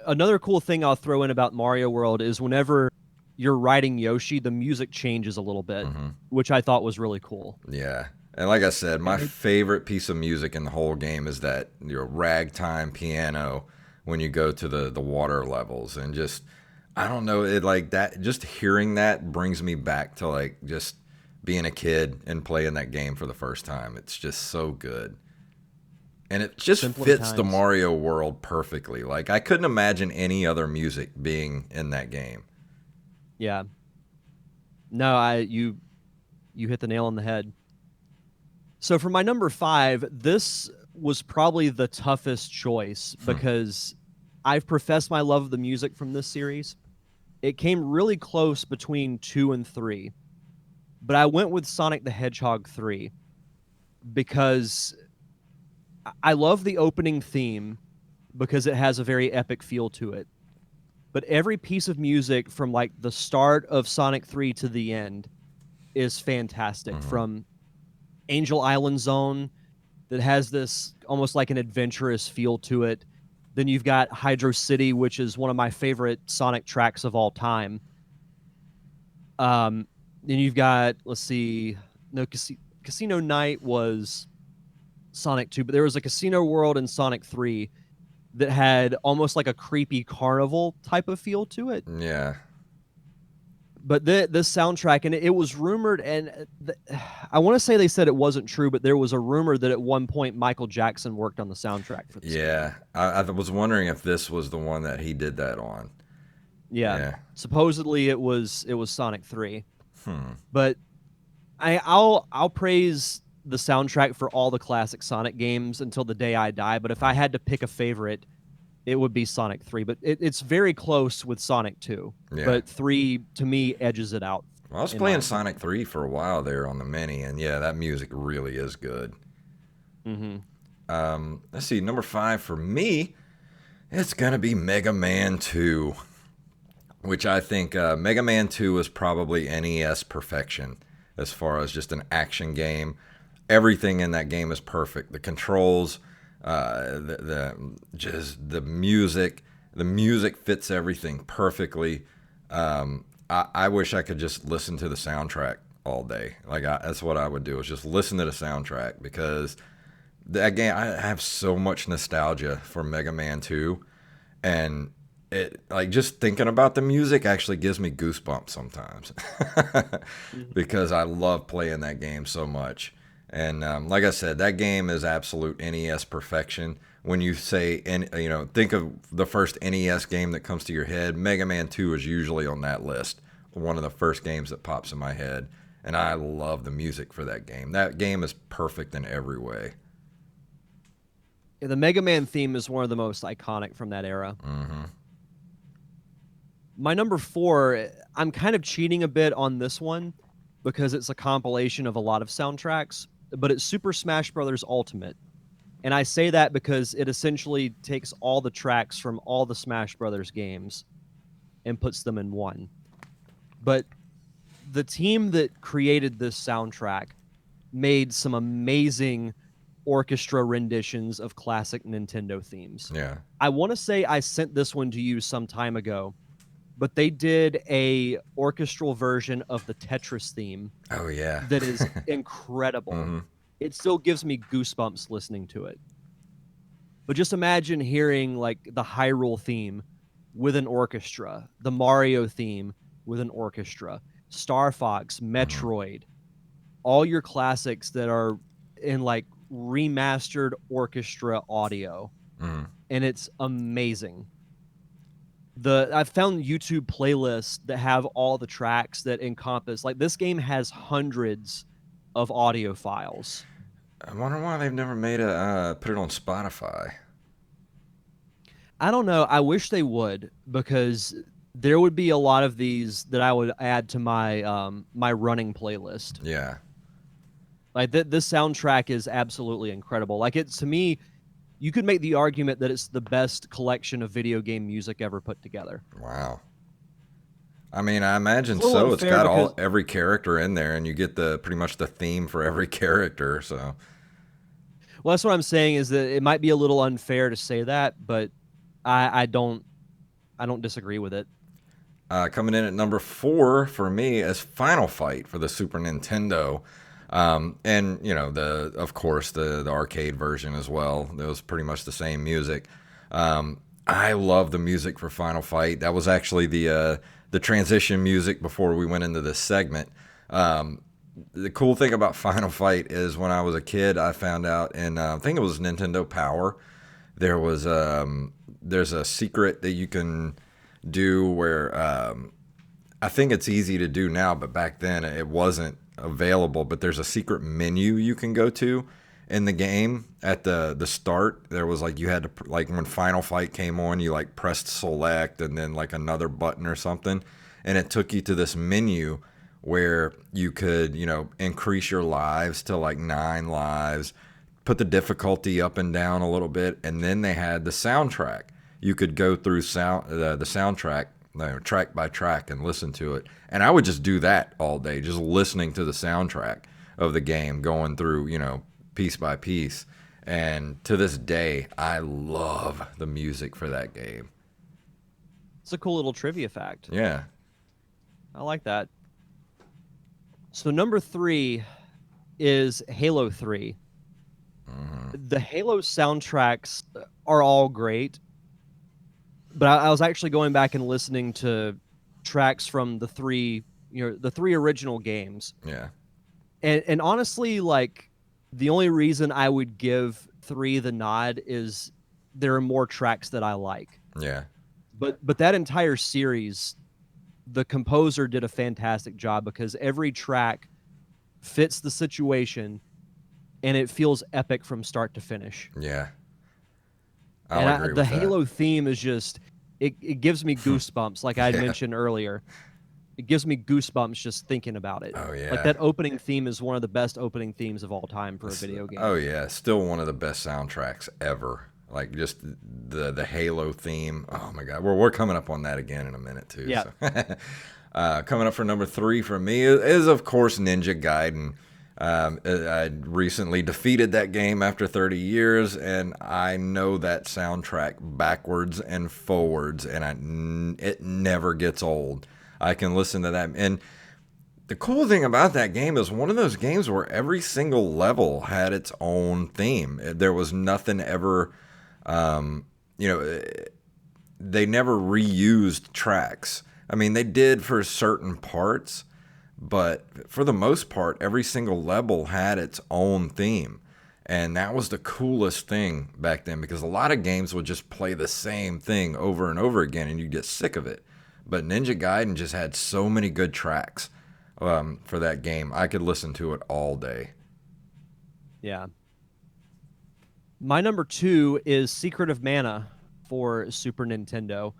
Another cool thing I'll throw in about Mario World is whenever you're riding Yoshi, the music changes a little bit, Hmm. which I thought was really cool. Yeah. And like I said, my And they, favorite piece of music in the whole game is that ragtime piano when you go to the water levels, and just I don't know, it like that, just hearing that brings me back to like just being a kid and playing that game for the first time. It's just so good. And it just simpler fits the times. Mario world perfectly. Like I couldn't imagine any other music being in that game. Yeah. No, you hit the nail on the head. So for my number five, this was probably the toughest choice because I've professed my love of the music from this series. It came really close between two and three, but I went with Sonic the Hedgehog 3 because I love the opening theme because it has a very epic feel to it. But every piece of music from like the start of Sonic 3 to the end is fantastic. Hmm. From Angel Island Zone that has this almost like an adventurous feel to it. Then you've got Hydro City, which is one of my favorite Sonic tracks of all time. Then you've got, let's see, no, Casino Night was Sonic 2, but there was a Casino World in Sonic 3 that had almost like a creepy carnival type of feel to it. Yeah. But this soundtrack, and it was rumored, and I want to say they said it wasn't true, but there was a rumor that at one point Michael Jackson worked on the soundtrack for this game. Yeah, I was wondering if this was the one that he did that on. Yeah, Yeah. supposedly it was Sonic 3, Hmm. but I'll praise the soundtrack for all the classic Sonic games until the day I die. But if I had to pick a favorite, it would be Sonic 3. But it's very close with Sonic 2. Yeah. But 3 to me edges it out, Well, I was in my playing opinion. Sonic 3 for a while there on the Mini, and yeah, that music really is good. Hmm. Let's see, number 5 for me, it's going to be Mega Man 2, which I think Mega Man 2 is probably NES perfection as far as just an action game. Everything in that game is perfect. The controls, the just the music fits everything perfectly. I wish I could just listen to the soundtrack all day. That's what I would do, is just listen to the soundtrack, because that game, I have so much nostalgia for Mega Man 2, and it, like, just thinking about the music actually gives me goosebumps sometimes because I love playing that game so much. And like I said, that game is absolute NES perfection. When you say, think of the first NES game that comes to your head, Mega Man 2 is usually on that list. One of the first games that pops in my head. And I love the music for that game. That game is perfect in every way. Yeah, the Mega Man theme is one of the most iconic from that era. Hmm. My number 4, I'm kind of cheating a bit on this one because it's a compilation of a lot of soundtracks, but it's Super Smash Bros. Ultimate. And I say that because it essentially takes all the tracks from all the Smash Brothers games and puts them in one. But the team that created this soundtrack made some amazing orchestra renditions of classic Nintendo themes. Yeah. I want to say I sent this one to you some time ago, but they did a orchestral version of the Tetris theme Oh, yeah. that is incredible. Hmm. It still gives me goosebumps listening to it. But just imagine hearing like the Hyrule theme with an orchestra, the Mario theme with an orchestra, Star Fox, Hmm. Metroid, all your classics that are in like remastered orchestra audio, Hmm. and it's amazing. The I've found YouTube playlists that have all the tracks that encompass, like, this game has hundreds of audio files. I wonder why they've never made put it on Spotify. I don't know. I wish they would, because there would be a lot of these that I would add to my running playlist. Yeah. Like this soundtrack is absolutely incredible. Like, it's, to me, you could make the argument that it's the best collection of video game music ever put together. Wow. I mean, I It's imagine a little so. It's unfair got because, every character in there, and you get the pretty much the theme for every character. So, well, that's what I'm saying, is that it might be a little unfair to say that, but I don't disagree with it. coming in at number 4 for me is Final Fight for the Super Nintendo, and the of course the arcade version as well. It was pretty much the same music. I love the music for Final Fight. That was actually the transition music before we went into this segment. Um, the cool thing about Final Fight is, when I was a kid, I found out, and I think it was Nintendo Power. There's a secret that you can do where, I think it's easy to do now, but back then it wasn't available. But there's a secret menu you can go to in the game at the start. There was, like, you had to, like, when Final Fight came on, you like pressed select and then like another button or something, and it took you to this menu where you could, increase your lives to like 9 lives, put the difficulty up and down a little bit, and then they had the soundtrack. You could go through the soundtrack, track by track, and listen to it. And I would just do that all day, just listening to the soundtrack of the game, going through, piece by piece. And to this day, I love the music for that game. It's a cool little trivia fact. Yeah. I like that. So number 3 is Halo 3. Hmm. The Halo soundtracks are all great, but I was actually going back and listening to tracks from the 3 the three original games. Yeah. And honestly, like the only reason I would give 3 the nod is there are more tracks that I like. Yeah. But that entire series, the composer did a fantastic job because every track fits the situation and it feels epic from start to finish. Yeah. I'll And agree the with that. Halo theme is just it gives me goosebumps, like I had Yeah. mentioned earlier. It gives me goosebumps just thinking about it. Oh Like yeah. that opening theme is one of the best opening themes of all time for a video Oh game. yeah, still one of the best soundtracks ever. Like just the Halo theme. Oh my god, we're coming up on that again in a minute too. Yeah. So, coming up for number 3 for me is of course Ninja Gaiden. I recently defeated that game after 30 years, and I know that soundtrack backwards and forwards, and it never gets old. I can listen to that, and the cool thing about that game is one of those games where every single level had its own theme. There was nothing ever, um, you know, they never reused tracks. I mean, they did for certain parts, but for the most part, every single level had its own theme. And that was the coolest thing back then because a lot of games would just play the same thing over and over again and you get sick of it. But Ninja Gaiden just had so many good tracks for that game. I could listen to it all day. Yeah. My number 2 is Secret of Mana for Super Nintendo.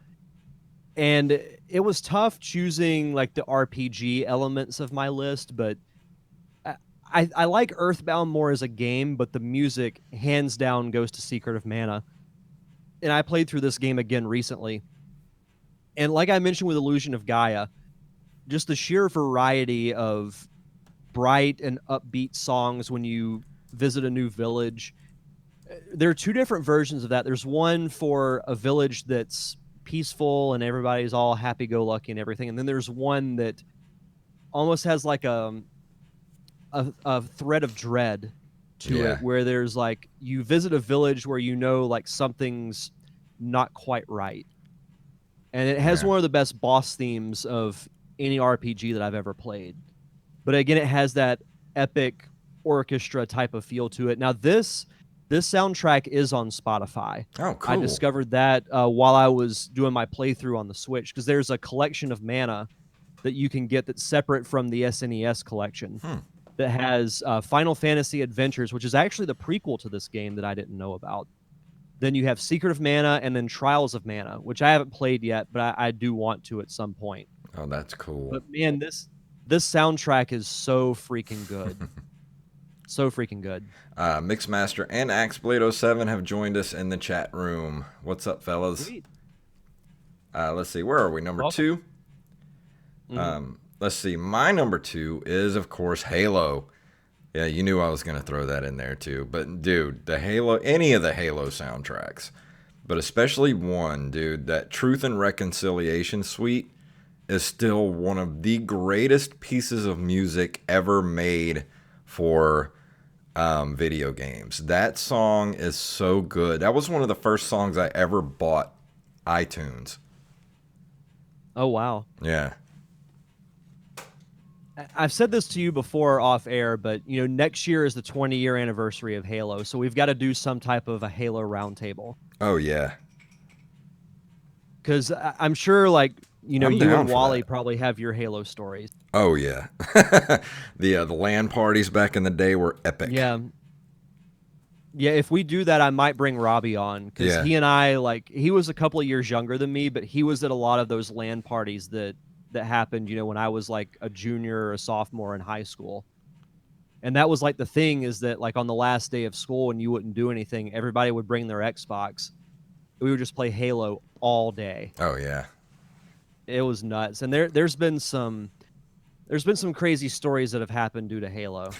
And it was tough choosing like the RPG elements of my list, but I like Earthbound more as a game, but the music hands down goes to Secret of Mana. And I played through this game again recently. And like I mentioned with Illusion of Gaia, just the sheer variety of bright and upbeat songs when you visit a new village. There are 2 different versions of that. There's one for a village that's peaceful and everybody's all happy go lucky and everything. And then there's one that almost has like a thread of dread to Yeah, it where there's like you visit a village where like something's not quite right. And it has yeah, one of the best boss themes of any RPG that I've ever played. But again, it has that epic orchestra type of feel to it. Now this soundtrack is on Spotify. oh, I cool. discovered that while I was doing my playthrough on the Switch because there's a collection of mana that you can get that's separate from the SNES collection Hmm. that has Final Fantasy Adventures, which is actually the prequel to this game that I didn't know about. Then you have Secret of Mana and then Trials of Mana, which I haven't played yet, but I do want to at some point. Oh, that's cool. But man, this soundtrack is so freaking good. So freaking good. Mixmaster and AxeBlade07 have joined us in the chat room. What's up, fellas? Sweet. Let's see, where are we? Number Welcome. 2? Mm-hmm. Let's see, my number 2 is, of course, Halo. Yeah, you knew I was going to throw that in there too. But, dude, any of the Halo soundtracks, but especially one, dude, that Truth and Reconciliation suite is still one of the greatest pieces of music ever made for video games. That song is so good. That was one of the first songs I ever bought iTunes. Oh wow. Yeah. I've said this to you before off air, but next year is the 20-year anniversary of Halo, so we've got to do some type of a Halo roundtable. Oh, yeah. Because I'm sure, like I'm you down and for Wally that. probably have your Halo stories. Oh, yeah. The LAN parties back in the day were epic. Yeah, yeah. If we do that, I might bring Robbie on because Yeah. he and I he was a couple of years younger than me, but he was at a lot of those LAN parties that happened. When I was like a junior or a sophomore in high school. And that was like the thing is that like on the last day of school and you wouldn't do anything, everybody would bring their Xbox. We would just play Halo all day. Oh, yeah. It was nuts. And there's been some crazy stories that have happened due to Halo.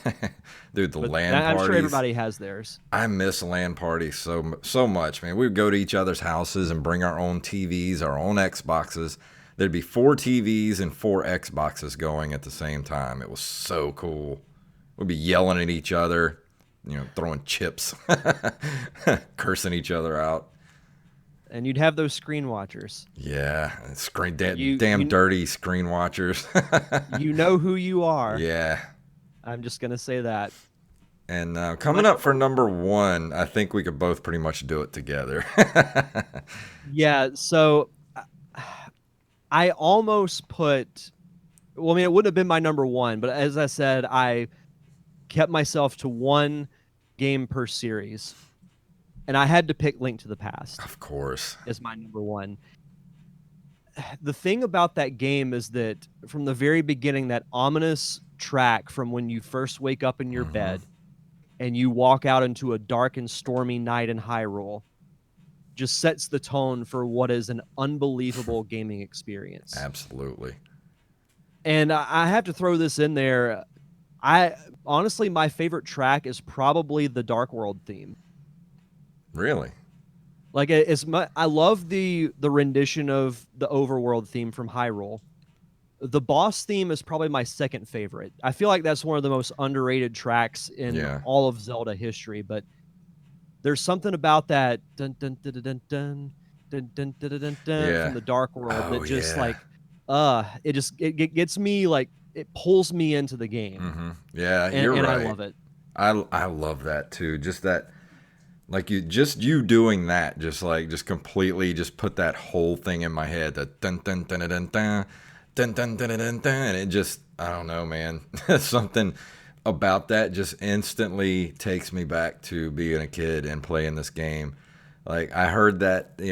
Dude, the But LAN I'm sure parties. everybody has theirs. I miss LAN parties so much, man. We would go to each other's houses and bring our own TVs, our own Xboxes. There'd be 4 TVs and 4 Xboxes going at the same time. It was so cool. We'd be yelling at each other, throwing chips, cursing each other out. and you'd have those screen watchers. Yeah, screen You damn you dirty screen watchers. you know who you are. Yeah. I'm just gonna say that. And My coming up for number number one, I think we could both pretty much do it together. Yeah, so I almost put well, I mean, it wouldn't have been my number one, but as I said, I kept myself to one game per series, and I had to pick Link to the Past Of course. as my number one. The thing about that game is that from the very beginning, that ominous track from when you first wake up in your Hmm. bed and you walk out into a dark and stormy night in Hyrule just sets the tone for what is an unbelievable gaming experience. Absolutely. And I have to throw this in there. I honestly, my favorite track is probably the Dark World theme. Really? Like I love the rendition of the Overworld theme from Hyrule. The boss theme is probably my second favorite. I feel like that's one of the most underrated tracks in Yeah. all of Zelda history, but there's something about that dun dun dun dun dun dun dun dun dun, dun, dun from Yeah. the Dark World Oh that just yeah. like it gets me like it pulls me into the game. Yeah, you're And I right. love it. I love that too. Just that, like you doing that, just completely just put that whole thing in my head. That dun dun dun dun dun dun dun dun dun dun, and it just, I don't know, man. Something about that just instantly takes me back to being a kid and playing this game. Like I heard that, the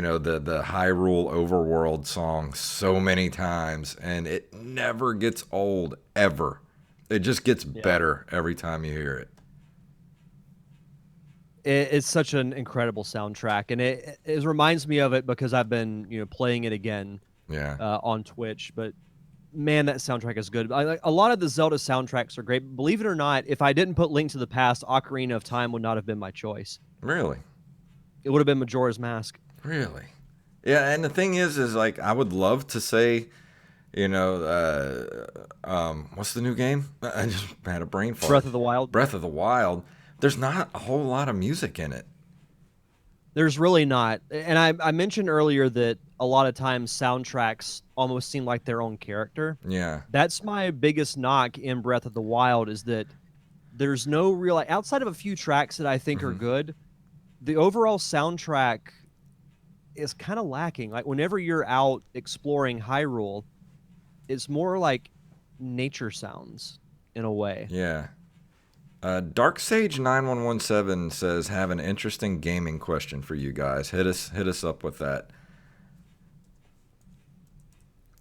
Hyrule Overworld song so many times, and it never gets old ever. It just gets Yeah. better every time you hear it. It's such an incredible soundtrack, and it reminds me of it because I've been playing it again Yeah. on Twitch. But man, that soundtrack is good. Like a lot of the Zelda soundtracks are great. Believe it or not, if I didn't put Link to the Past, Ocarina of Time would not have been my choice. Really? It would have been Majora's Mask. Really? Yeah, and the thing is like I would love to say, what's the new game? I just had a brain fart. Breath of the Wild. Breath of the Wild. There's not a whole lot of music in it. There's really not. And I mentioned earlier that a lot of times soundtracks almost seem like their own character. Yeah. That's my biggest knock in Breath of the Wild is that there's no real like, outside of a few tracks that I think are Hmm. good, the overall soundtrack is kind of lacking. Like whenever you're out exploring Hyrule, it's more like nature sounds in a way. Yeah. Dark Sage 9117 says, "Have an interesting gaming question for you guys. Hit us up with that,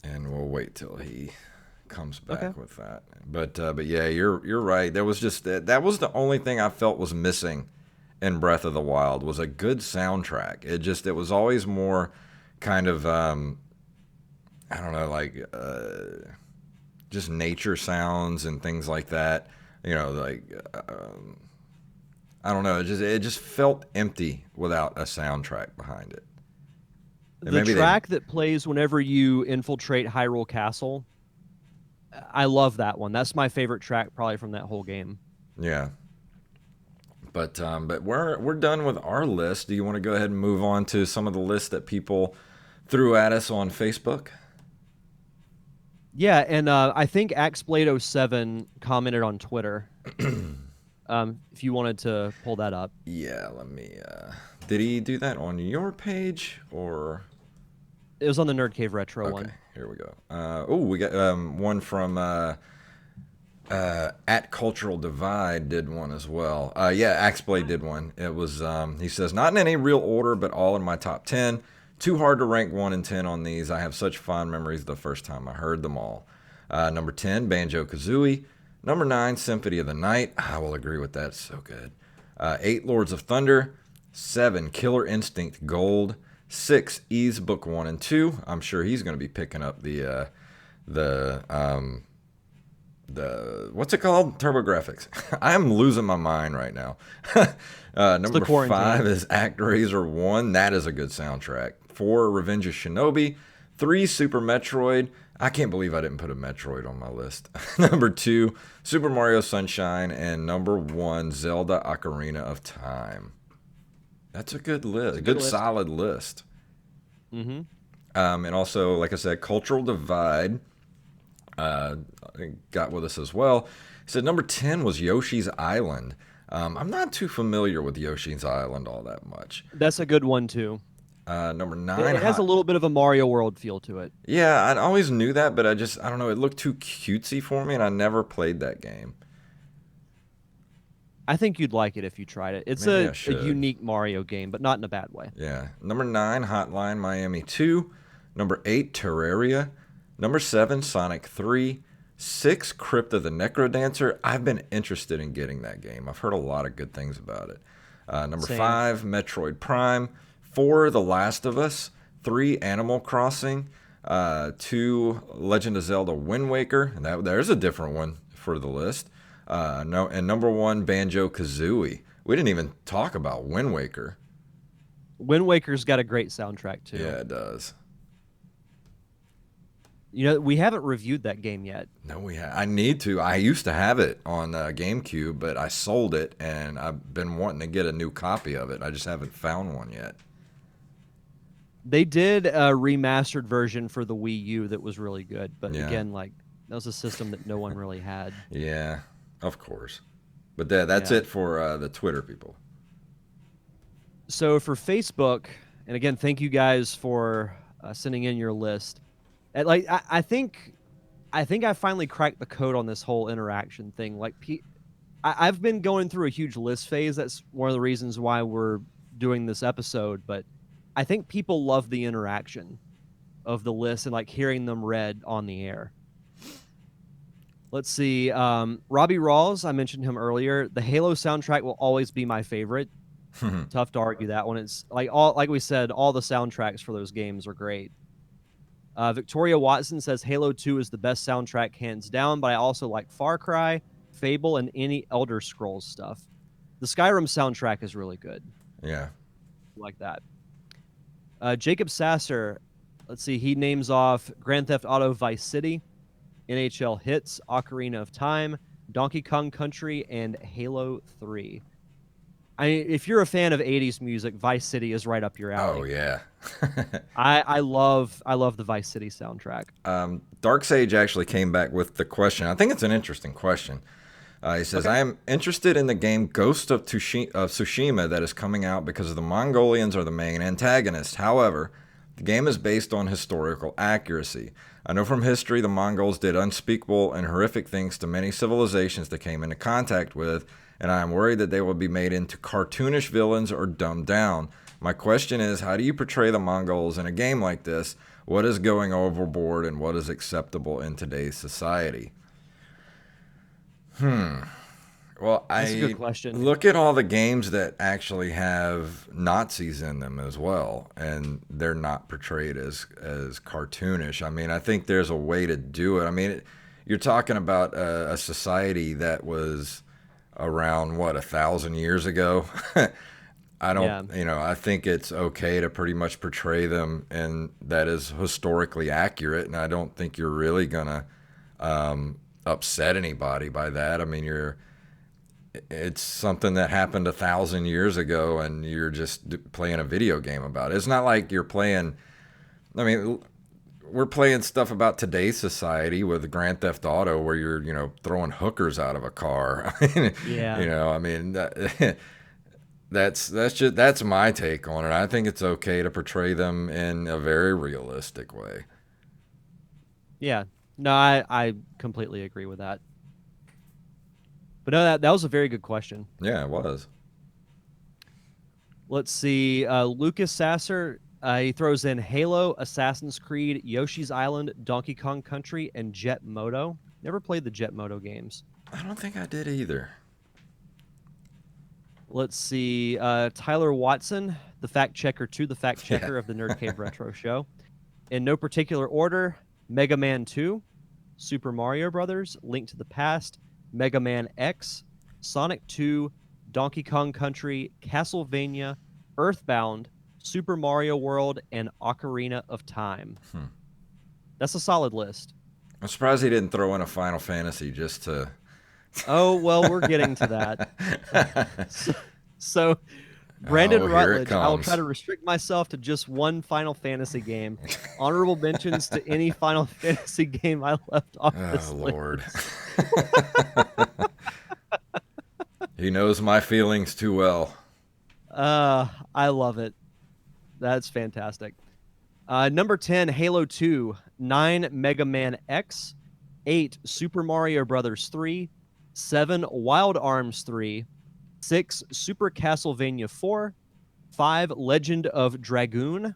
and we'll wait till he comes Okay. back with that." But yeah, you're right. There was just that was the only thing I felt was missing in Breath of the Wild was a good soundtrack. It was always more kind of I don't know, like just nature sounds and things like that. Like I don't know. It just felt empty without a soundtrack behind it. And The maybe they, track that plays whenever you infiltrate Hyrule Castle, I love that one. That's my favorite track probably from that whole game. yeah. But we're done with our list. Do you want to go ahead and move on to some of the lists that people threw at us on Facebook? Yeah, and I think AxeBlade07 commented on Twitter. If you wanted to pull that up. Yeah. Let me. Did he do that on your page or? It was on the Nerd Cave Retro Okay, one. here we go. We got one from at Cultural Divide did one as well. Yeah, Axeblade did one. It was he says not in any real order, but all in my top 10. Too hard to rank 1 and 10 on these. I have such fond memories the first time I heard them all. Number 10, Banjo Kazooie. Number 9, Symphony of the Night. I will agree with that. So good. 8, Lords of Thunder. 7, Killer Instinct Gold. 6, Ease Book 1 and 2. I'm sure he's going to be picking up the what's it called? TurboGrafx. I'm losing my mind right now. Number 5 is ActRaiser 1. That is a good soundtrack. 4, Revenge of Shinobi. 3, Super Metroid. I can't believe I didn't put a Metroid on my list. Number 2, Super Mario Sunshine. And number 1, Zelda Ocarina of Time. That's a good list. A good solid list. Mm-hmm. And also, like I said, Cultural Divide uh, got with us as well. He said number 10 was Yoshi's Island. I'm not too familiar with Yoshi's Island all that much. That's a good one too. Number It, 9, it has a Hot. little bit of a Mario World feel to it. Yeah, I always knew that, but I don't know, it looked too cutesy for me, and I never played that game. I think you'd like it if you tried it. It's Maybe a, I a should. unique Mario game, but not in a bad way. Yeah. Number 9, Hotline Miami 2. Number 8, Terraria. Number 7, Sonic 3. 6, Crypt of the Necrodancer. I've been interested in getting that game. I've heard a lot of good things about it. Number Same. 5, Metroid Prime. 4, The Last of Us. 3, Animal Crossing. 2, Legend of Zelda Wind Waker. And there's a different one for the list. No, and number 1, Banjo Kazooie. We didn't even talk about Wind Waker. Wind Waker's got a great soundtrack too. Yeah, it does. We haven't reviewed that game yet. No, I need to. I used to have it on GameCube, but I sold it, and I've been wanting to get a new copy of it. I just haven't found one yet. They did a remastered version for the Wii U that was really good, but Yeah, again, like that was a system that no one really had. yeah, of course. But that's Yeah. it for the Twitter people. So for Facebook, and again, thank you guys for sending in your list. And like I think I finally cracked the code on this whole interaction thing. Like I've been going through a huge list phase. That's one of the reasons why we're doing this episode. But I think people love the interaction of the list and like hearing them read on the air. Let's see. Robbie Rawls, I mentioned him earlier. The Halo soundtrack will always be my favorite. Tough to argue that one. It's like we said, all the soundtracks for those games are great. Victoria Watson says Halo 2 is the best soundtrack hands down, but I also like Far Cry, Fable, and any Elder Scrolls stuff. The Skyrim soundtrack is really good. Yeah. Like that. Jacob Sasser, let's see, he names off Grand Theft Auto Vice City, NHL Hits, Ocarina of Time, Donkey Kong Country, and Halo 3. If you're a fan of 80s music, Vice City is right up your alley. Oh yeah. I love the Vice City soundtrack. Dark Sage actually came back with the question. I think it's an interesting question. He says, Okay. I am interested in the game Ghost of Tsushima that is coming out because the Mongolians are the main antagonist. However, the game is based on historical accuracy. I know from history the Mongols did unspeakable and horrific things to many civilizations they came into contact with, and I am worried that they will be made into cartoonish villains or dumbed down. My question is, how do you portray the Mongols in a game like this? What is going overboard and what is acceptable in today's society? Well, That's a I good question. look at all the games that actually have Nazis in them as well, and they're not portrayed as cartoonish. I mean, I think there's a way to do it. I mean, you're talking about a society that was around what 1,000 years ago. I Yeah. don't, I think it's okay to pretty much portray them, and that is historically accurate. And I don't think you're really gonna upset anybody by that. I mean, it's something that happened 1,000 years ago, and you're just playing a video game about it. It's not like you're playing. I mean, we're playing stuff about today's society with Grand Theft Auto, where you're throwing hookers out of a car. I mean, Yeah. I mean that's my take on it. I think it's okay to portray them in a very realistic way. Yeah. No, I completely agree with that. But no, that was a very good question. Yeah, it was. Let's see. Lucas Sasser, he throws in Halo, Assassin's Creed, Yoshi's Island, Donkey Kong Country, and Jet Moto. Never played the Jet Moto games. I don't think I did either. Let's see. Tyler Watson, the fact checker to the fact checker Yeah. of the Nerd Cave Retro Show. In no particular order, Mega Man 2, Super Mario Brothers, Link to the Past, Mega Man X, Sonic 2, Donkey Kong Country, Castlevania, Earthbound, Super Mario World, and Ocarina of Time. That's a solid list. I'm surprised he didn't throw in a Final Fantasy just to. Oh, well, we're getting to that. so Brandon Oh, here it Rutledge, I will try comes. to restrict myself to just one Final Fantasy game. Honorable mentions to any Final Fantasy game I left off Oh, this Lord. list. He knows my feelings too well. I love it. That's fantastic. Number 10, Halo 2, 9, Mega Man X, 8, Super Mario Brothers 3, 7, Wild Arms 3, 6, Super Castlevania 4, 5, Legend of Dragoon,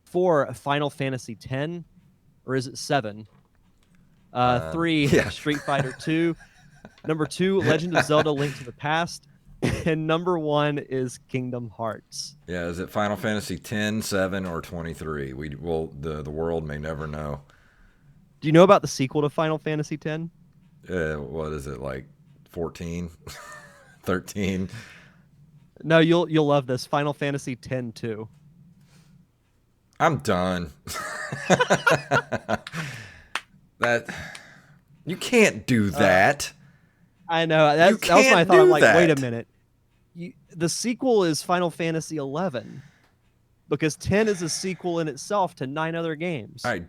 4, Final Fantasy 10, or is it 7? 3, Yeah. Street Fighter 2, number 2, Legend of Zelda Link to the Past, and number 1 is Kingdom Hearts. Yeah, is it Final Fantasy 10, 7, or 23? We will the world may never know. Do you know about the sequel to Final Fantasy 10? What is it like 14, 13? No, you'll love this. Final Fantasy 10 2. I'm done. That you can't do that. I know. You That was my can't thought. I'm do like, wait a that. minute. The sequel is Final Fantasy 11 because 10 is a sequel in itself to 9 other games. All right,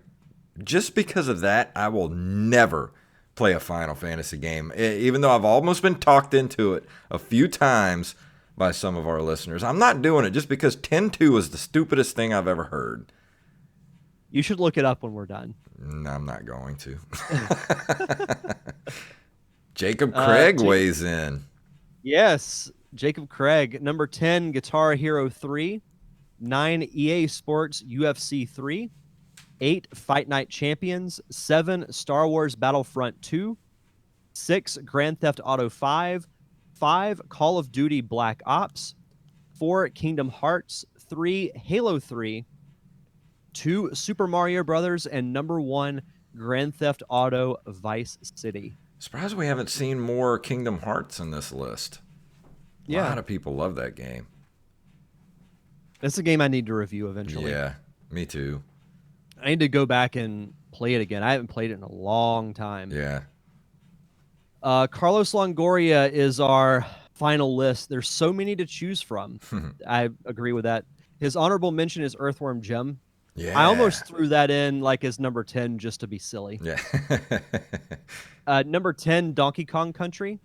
just because of that, I will never play a Final Fantasy game, even though I've almost been talked into it a few times by some of our listeners. I'm not doing it just because 10-2 is the stupidest thing I've ever heard. You should look it up when we're done. No, I'm not going to. Jacob Craig weighs in. Yes, Jacob Craig. Number 10, Guitar Hero 3. 9, EA Sports UFC 3. 8, Fight Night Champions. 7, Star Wars Battlefront 2. 6, Grand Theft Auto 5. 5, Call of Duty Black Ops. 4, Kingdom Hearts. 3, Halo 3. 2, Super Mario Brothers, and number 1, Grand Theft Auto Vice City. Surprised we haven't seen more Kingdom Hearts in this list. A lot of people love that game. It's a game I need to review eventually. Yeah, me too. I need to go back and play it again. I haven't played it in a long time. Yeah. Carlos Longoria is our final list. There's so many to choose from. I agree with that. His honorable mention is Earthworm Jim. Yeah. I almost threw that in like as number 10 just to be silly. Yeah. Number 10, Donkey Kong Country.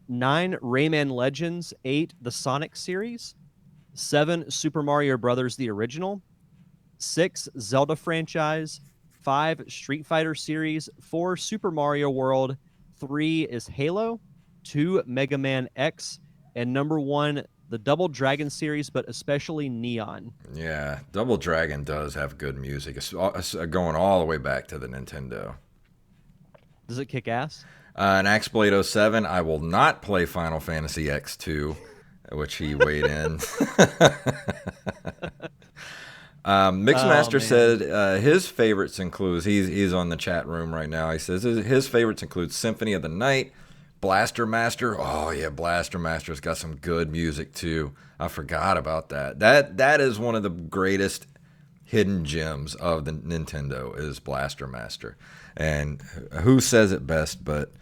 9, Rayman Legends. 8, the Sonic series. 7, Super Mario Brothers, the original. 6, Zelda franchise. 5, Street Fighter series. 4, Super Mario World. 3 is Halo. 2, Mega Man X. And number 1, the Double Dragon series, but especially Neon. Yeah, Double Dragon does have good music. It's going all the way back to the Nintendo. Does it kick ass? In Axblade 07, I will not play Final Fantasy X2, which he weighed in. Mixmaster said his favorites include, he's on the chat room right now, he says his favorites include Symphony of the Night, Blaster Master. Oh yeah, Blaster Master's got some good music too. I forgot about that. That is one of the greatest hidden gems of the Nintendo is Blaster Master. And who says it best but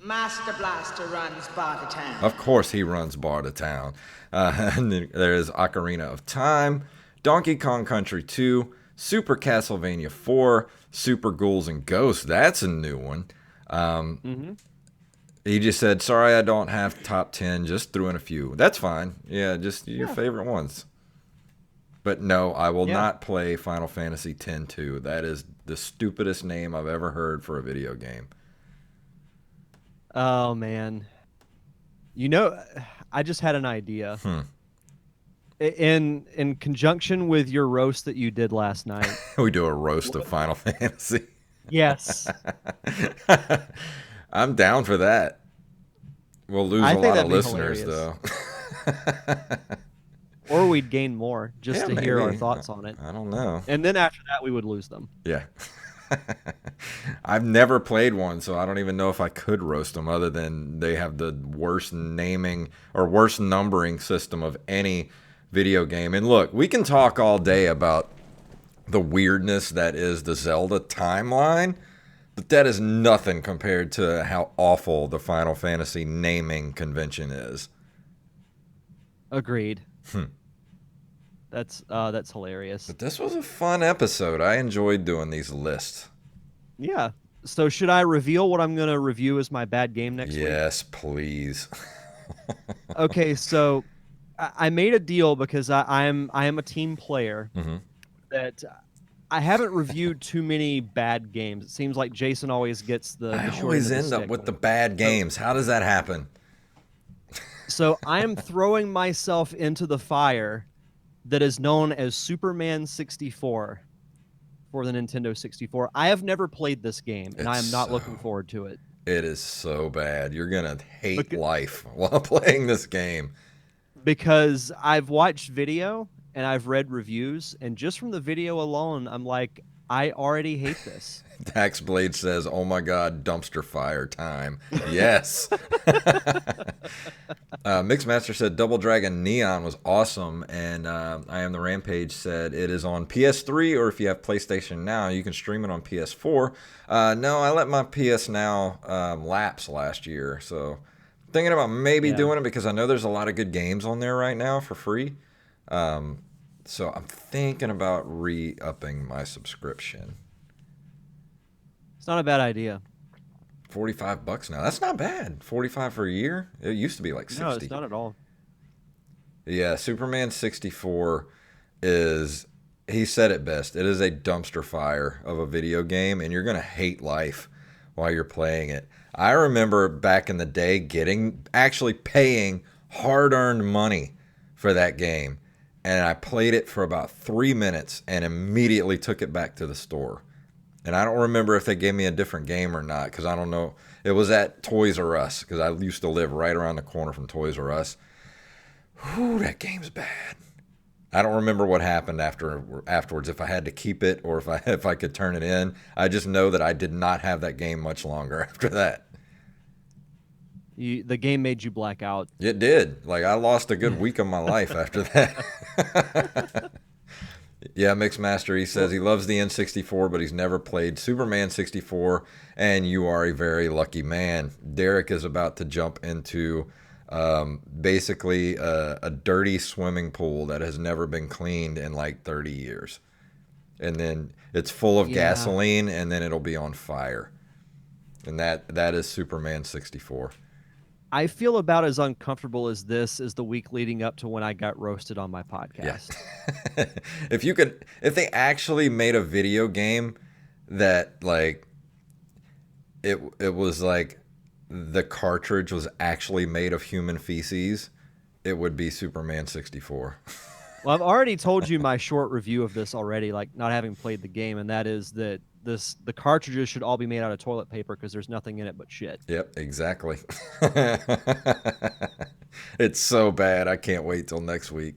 Master Blaster runs Bar to Town. Of course he runs Bar to Town. And then there's Ocarina of Time, Donkey Kong Country 2, Super Castlevania 4, Super Ghouls and Ghosts. That's a new one. He just said, sorry I don't have top 10, just threw in a few. That's fine. Yeah, just your favorite ones. But no, I will not play Final Fantasy X-2. That is the stupidest name I've ever heard for a video game. Oh, man. You know, I just had an idea. In conjunction with your roast that you did last night. We do a roast of Final Fantasy. Yes. I'm down for that. We'll lose a lot of listeners, hilarious. though. Or we'd gain more just to hear our maybe. thoughts on it. I don't know. And then after that, we would lose them. Yeah. I've never played one, so I don't even know if I could roast them other than they have the worst naming or worst numbering system of any video game. And look, we can talk all day about the weirdness that is the Zelda timeline, but that is nothing compared to how awful the Final Fantasy naming convention is. Agreed. That's hilarious. But this was a fun episode. I enjoyed doing these lists. Yeah. So should I reveal what I'm gonna review as my bad game next week? Yes, please. Okay, so I made a deal because I am a team player Hmm. that I haven't reviewed too many bad games. It seems like Jason always gets the I short end always of the end up stick. with the bad So games. How does that happen? so I am throwing myself into the fire that is known as Superman 64 for the Nintendo 64. I have never played this game, and I It's am not looking so forward to it. It is so bad. You're gonna hate Bec- life while playing this game. because I've watched video and I've read reviews, and just from the video alone, I'm like, I already hate this. Taxblade says, "Oh my God, dumpster fire time." Yes. Mixmaster said Double Dragon Neon was awesome, and I Am the Rampage said it is on PS3, or if you have PlayStation Now, you can stream it on PS4. No, I let my PS Now lapse last year, so thinking about maybe Yeah, doing it because I know there's a lot of good games on there right now for free. So I'm thinking about re-upping my subscription. it's not a bad idea. $45 now. That's not bad. 45 for a year. It used to be like No, 60. it's not at all. Yeah, Superman 64 is, he said it best. It is a dumpster fire of a video game, and you're going to hate life while you're playing it. I remember back in the day actually paying hard-earned money for that game, and I played it for about 3 minutes and immediately took it back to the store. And I don't remember if they gave me a different game or not, because I don't know. It was at Toys R Us, because I used to live right around the corner from Toys R Us. Whew, that game's bad. I don't remember what happened afterwards, if I had to keep it or if I could turn it in. I just know that I did not have that game much longer after that. The game made you black out. It did. Like, I lost a good week of my life after that. Yeah, Mixmaster, he says he loves the N64, but he's never played Superman 64, and you are a very lucky man. Derek is about to jump into basically a dirty swimming pool that has never been cleaned in like 30 years. And then it's full of Yeah. gasoline, and then it'll be on fire. And that is Superman 64. I feel about as uncomfortable as this as the week leading up to when I got roasted on my Yeah. podcast. If they actually made a video game that like it was like the cartridge was actually made of human feces, it would be Superman 64. Well, I've already told you my short review of this already, like not having played the game, and that is that the cartridges should all be made out of toilet paper because there's nothing in it but shit. Yep, exactly. It's so bad. I can't wait till next week.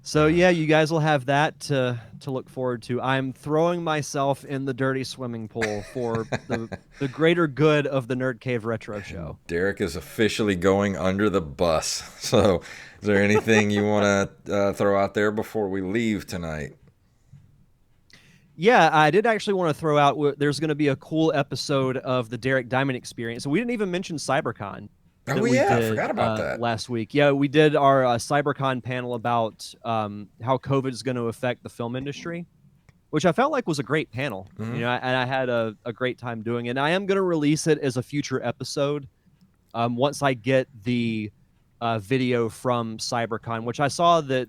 So yeah, you guys will have that to look forward to. I'm throwing myself in the dirty swimming pool for the greater good of the Nerd Cave Retro Show. Derek is officially going under the bus. So, is there anything you want to throw out there before we leave tonight? Yeah, I did actually want to throw out there's going to be a cool episode of the Derek Diamond Experience. So we didn't even mention CyberCon that Oh we yeah, I did forgot about that. last week. Yeah, we did our CyberCon panel about how COVID is going to affect the film industry, which I felt like was a great panel. Mhm. You know, and I had a great time doing it. And I am going to release it as a future episode once I get the video from CyberCon, which I saw that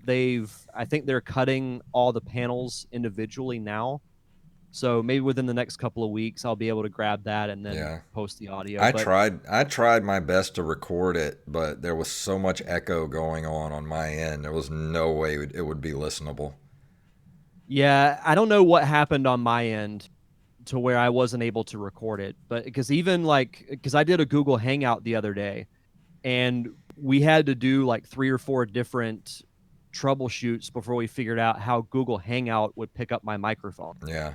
I think they're cutting all the panels individually now. So maybe within the next couple of weeks, I'll be able to grab that and then Yeah. post the audio. I But tried my best to record it, but there was so much echo going on my end. There was no way it would be listenable. yeah, I don't know what happened on my end to where I wasn't able to record it. But because I did a Google Hangout the other day, and we had to do like 3 or 4 different troubleshoots before we figured out how Google Hangout would pick up my microphone. Yeah.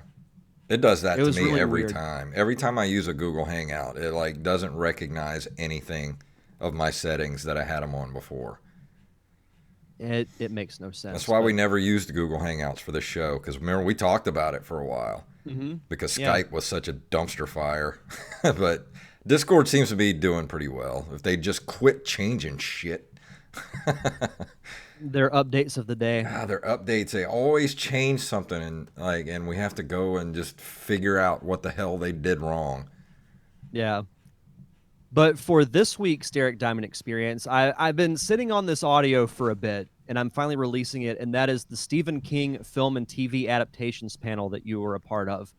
It does that It to was me really every weird. time. Every time I use a Google Hangout, it like doesn't recognize anything of my settings that I had them on before. It makes no sense. That's why we but- never used Google Hangouts for this show, because remember we talked about it for a while Mhm. because Yeah. Skype was such a dumpster fire. But Discord seems to be doing pretty well. If they just quit changing shit. Their updates of the day. Their updates, they always change something, and we have to go and just figure out what the hell they did wrong. Yeah. But for this week's Derek Diamond Experience, I've been sitting on this audio for a bit, and I'm finally releasing it, and that is the Stephen King film and TV adaptations panel that you were a part of,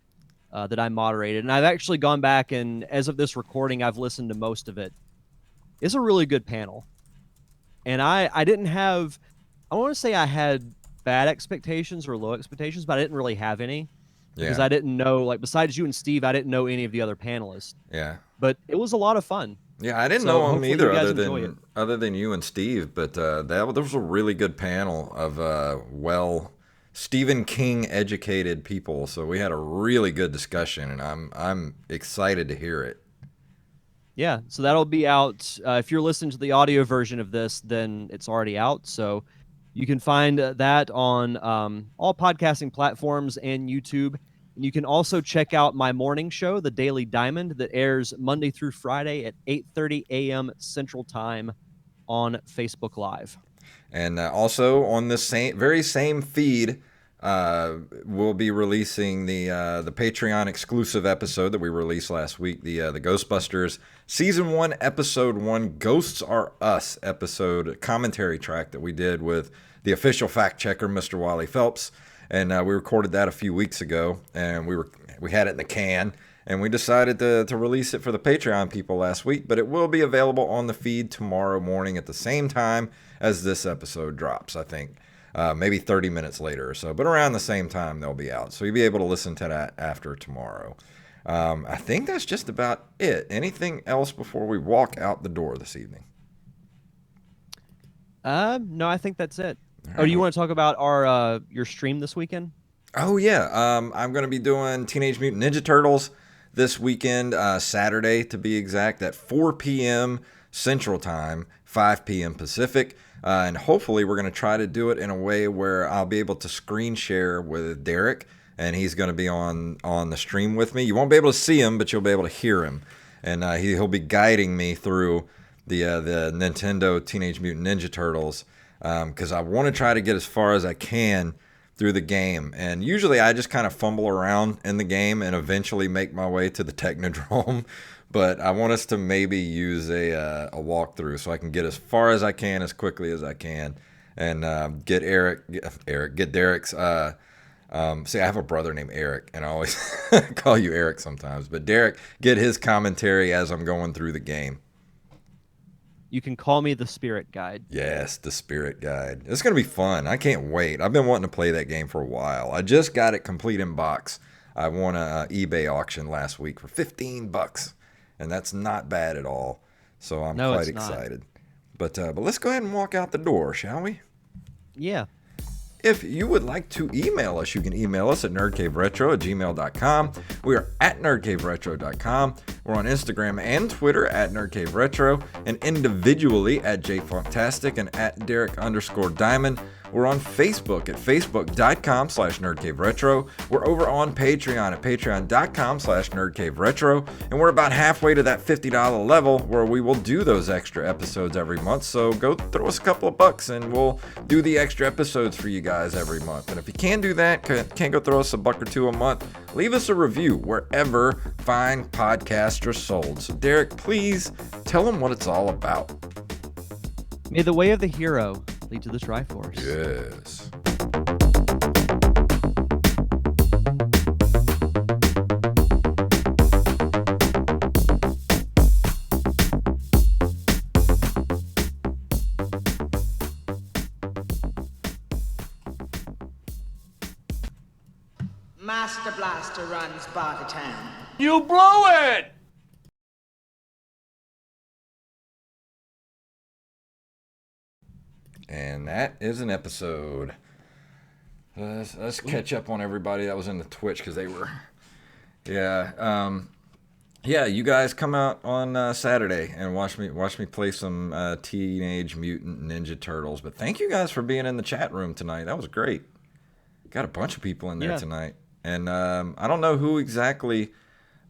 that I moderated. And I've actually gone back, and as of this recording, I've listened to most of it. It's a really good panel. And I didn't have, I want to say I had bad expectations or low expectations, but I didn't really have any because Yeah, I didn't know, like, besides you and Steve, I didn't know any of the other panelists. yeah, But it was a lot of fun. yeah. I didn't So know them hopefully you either, guys enjoy it. other than you and Steve. But there was a really good panel of Stephen King educated people. So we had a really good discussion, and I'm excited to hear it. Yeah, so that'll be out. If you're listening to the audio version of this, then it's already out. So you can find that on all podcasting platforms and YouTube. And you can also check out my morning show, The Daily Diamond, that airs Monday through Friday at 8:30 a.m. Central Time on Facebook Live. And also on this very same feed, we'll be releasing the Patreon exclusive episode that we released last week, the Ghostbusters Season 1, Episode 1, Ghosts Are Us episode commentary track that we did with the official fact checker, Mr. Wally Phelps. And we recorded that a few weeks ago, and we had it in the can. And we decided to release it for the Patreon people last week, but it will be available on the feed tomorrow morning at the same time as this episode drops, I think. Maybe 30 minutes later or so, but around the same time they'll be out. So you'll be able to listen to that after tomorrow. I think that's just about it. Anything else before we walk out the door this evening? No, I think that's it. Oh, do you want to talk about our your stream this weekend? Oh, yeah. I'm going to be doing Teenage Mutant Ninja Turtles this weekend, Saturday to be exact, at 4 p.m. Central Time, 5 p.m. Pacific. And hopefully we're going to try to do it in a way where I'll be able to screen share with Derek, and he's going to be on the stream with me. You won't be able to see him, but you'll be able to hear him. And he'll be guiding me through the Nintendo Teenage Mutant Ninja Turtles, because I want to try to get as far as I can through the game. And usually I just kind of fumble around in the game and eventually make my way to the Technodrome. But I want us to maybe use a walkthrough so I can get as far as I can as quickly as I can, and get Derek's. See, I have a brother named Eric, and I always call you Eric sometimes. But Derek, get his commentary as I'm going through the game. You can call me the Spirit Guide. Yes, the Spirit Guide. It's going to be fun. I can't wait. I've been wanting to play that game for a while. I just got it complete in box. I won a eBay auction last week for $15, and that's not bad at all. So I'm quite excited. But let's go ahead and walk out the door, shall we? Yeah. If you would like to email us, you can email us at nerdcaveretro@gmail.com. We are at nerdcaveretro.com. We're on Instagram and Twitter at nerdcaveretro, and individually at JayFunktastic and at Derek_Diamond. We're on Facebook at facebook.com/nerdcaveretro. We're over on Patreon at patreon.com/nerdcaveretro. And we're about halfway to that $50 level where we will do those extra episodes every month. So go throw us a couple of bucks and we'll do the extra episodes for you guys every month. And if you can't do that, can't go throw us a buck or two a month, leave us a review wherever fine podcasts are sold. So Derek, please tell them what it's all about. May the way of the hero lead to the Triforce. Yes. Master Blaster runs Bartertown. You blew it! And that is an episode. Let's catch up on everybody that was in the Twitch, because they were... Yeah, you guys come out on Saturday and watch me play some Teenage Mutant Ninja Turtles. But thank you guys for being in the chat room tonight. That was great. Got a bunch of people in there tonight. And I don't know who exactly...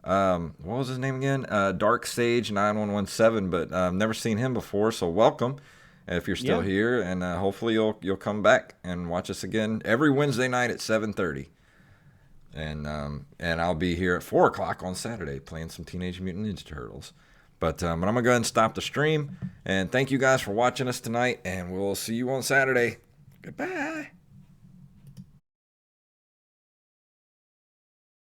what was his name again? Dark Sage 9117, but I've never seen him before, so welcome. if you're still Yeah. here, and hopefully you'll come back and watch us again every Wednesday night at 7:30. And I'll be here at 4 o'clock on Saturday playing some Teenage Mutant Ninja Turtles. But I'm gonna go ahead and stop the stream. And thank you guys for watching us tonight. And we'll see you on Saturday. Goodbye.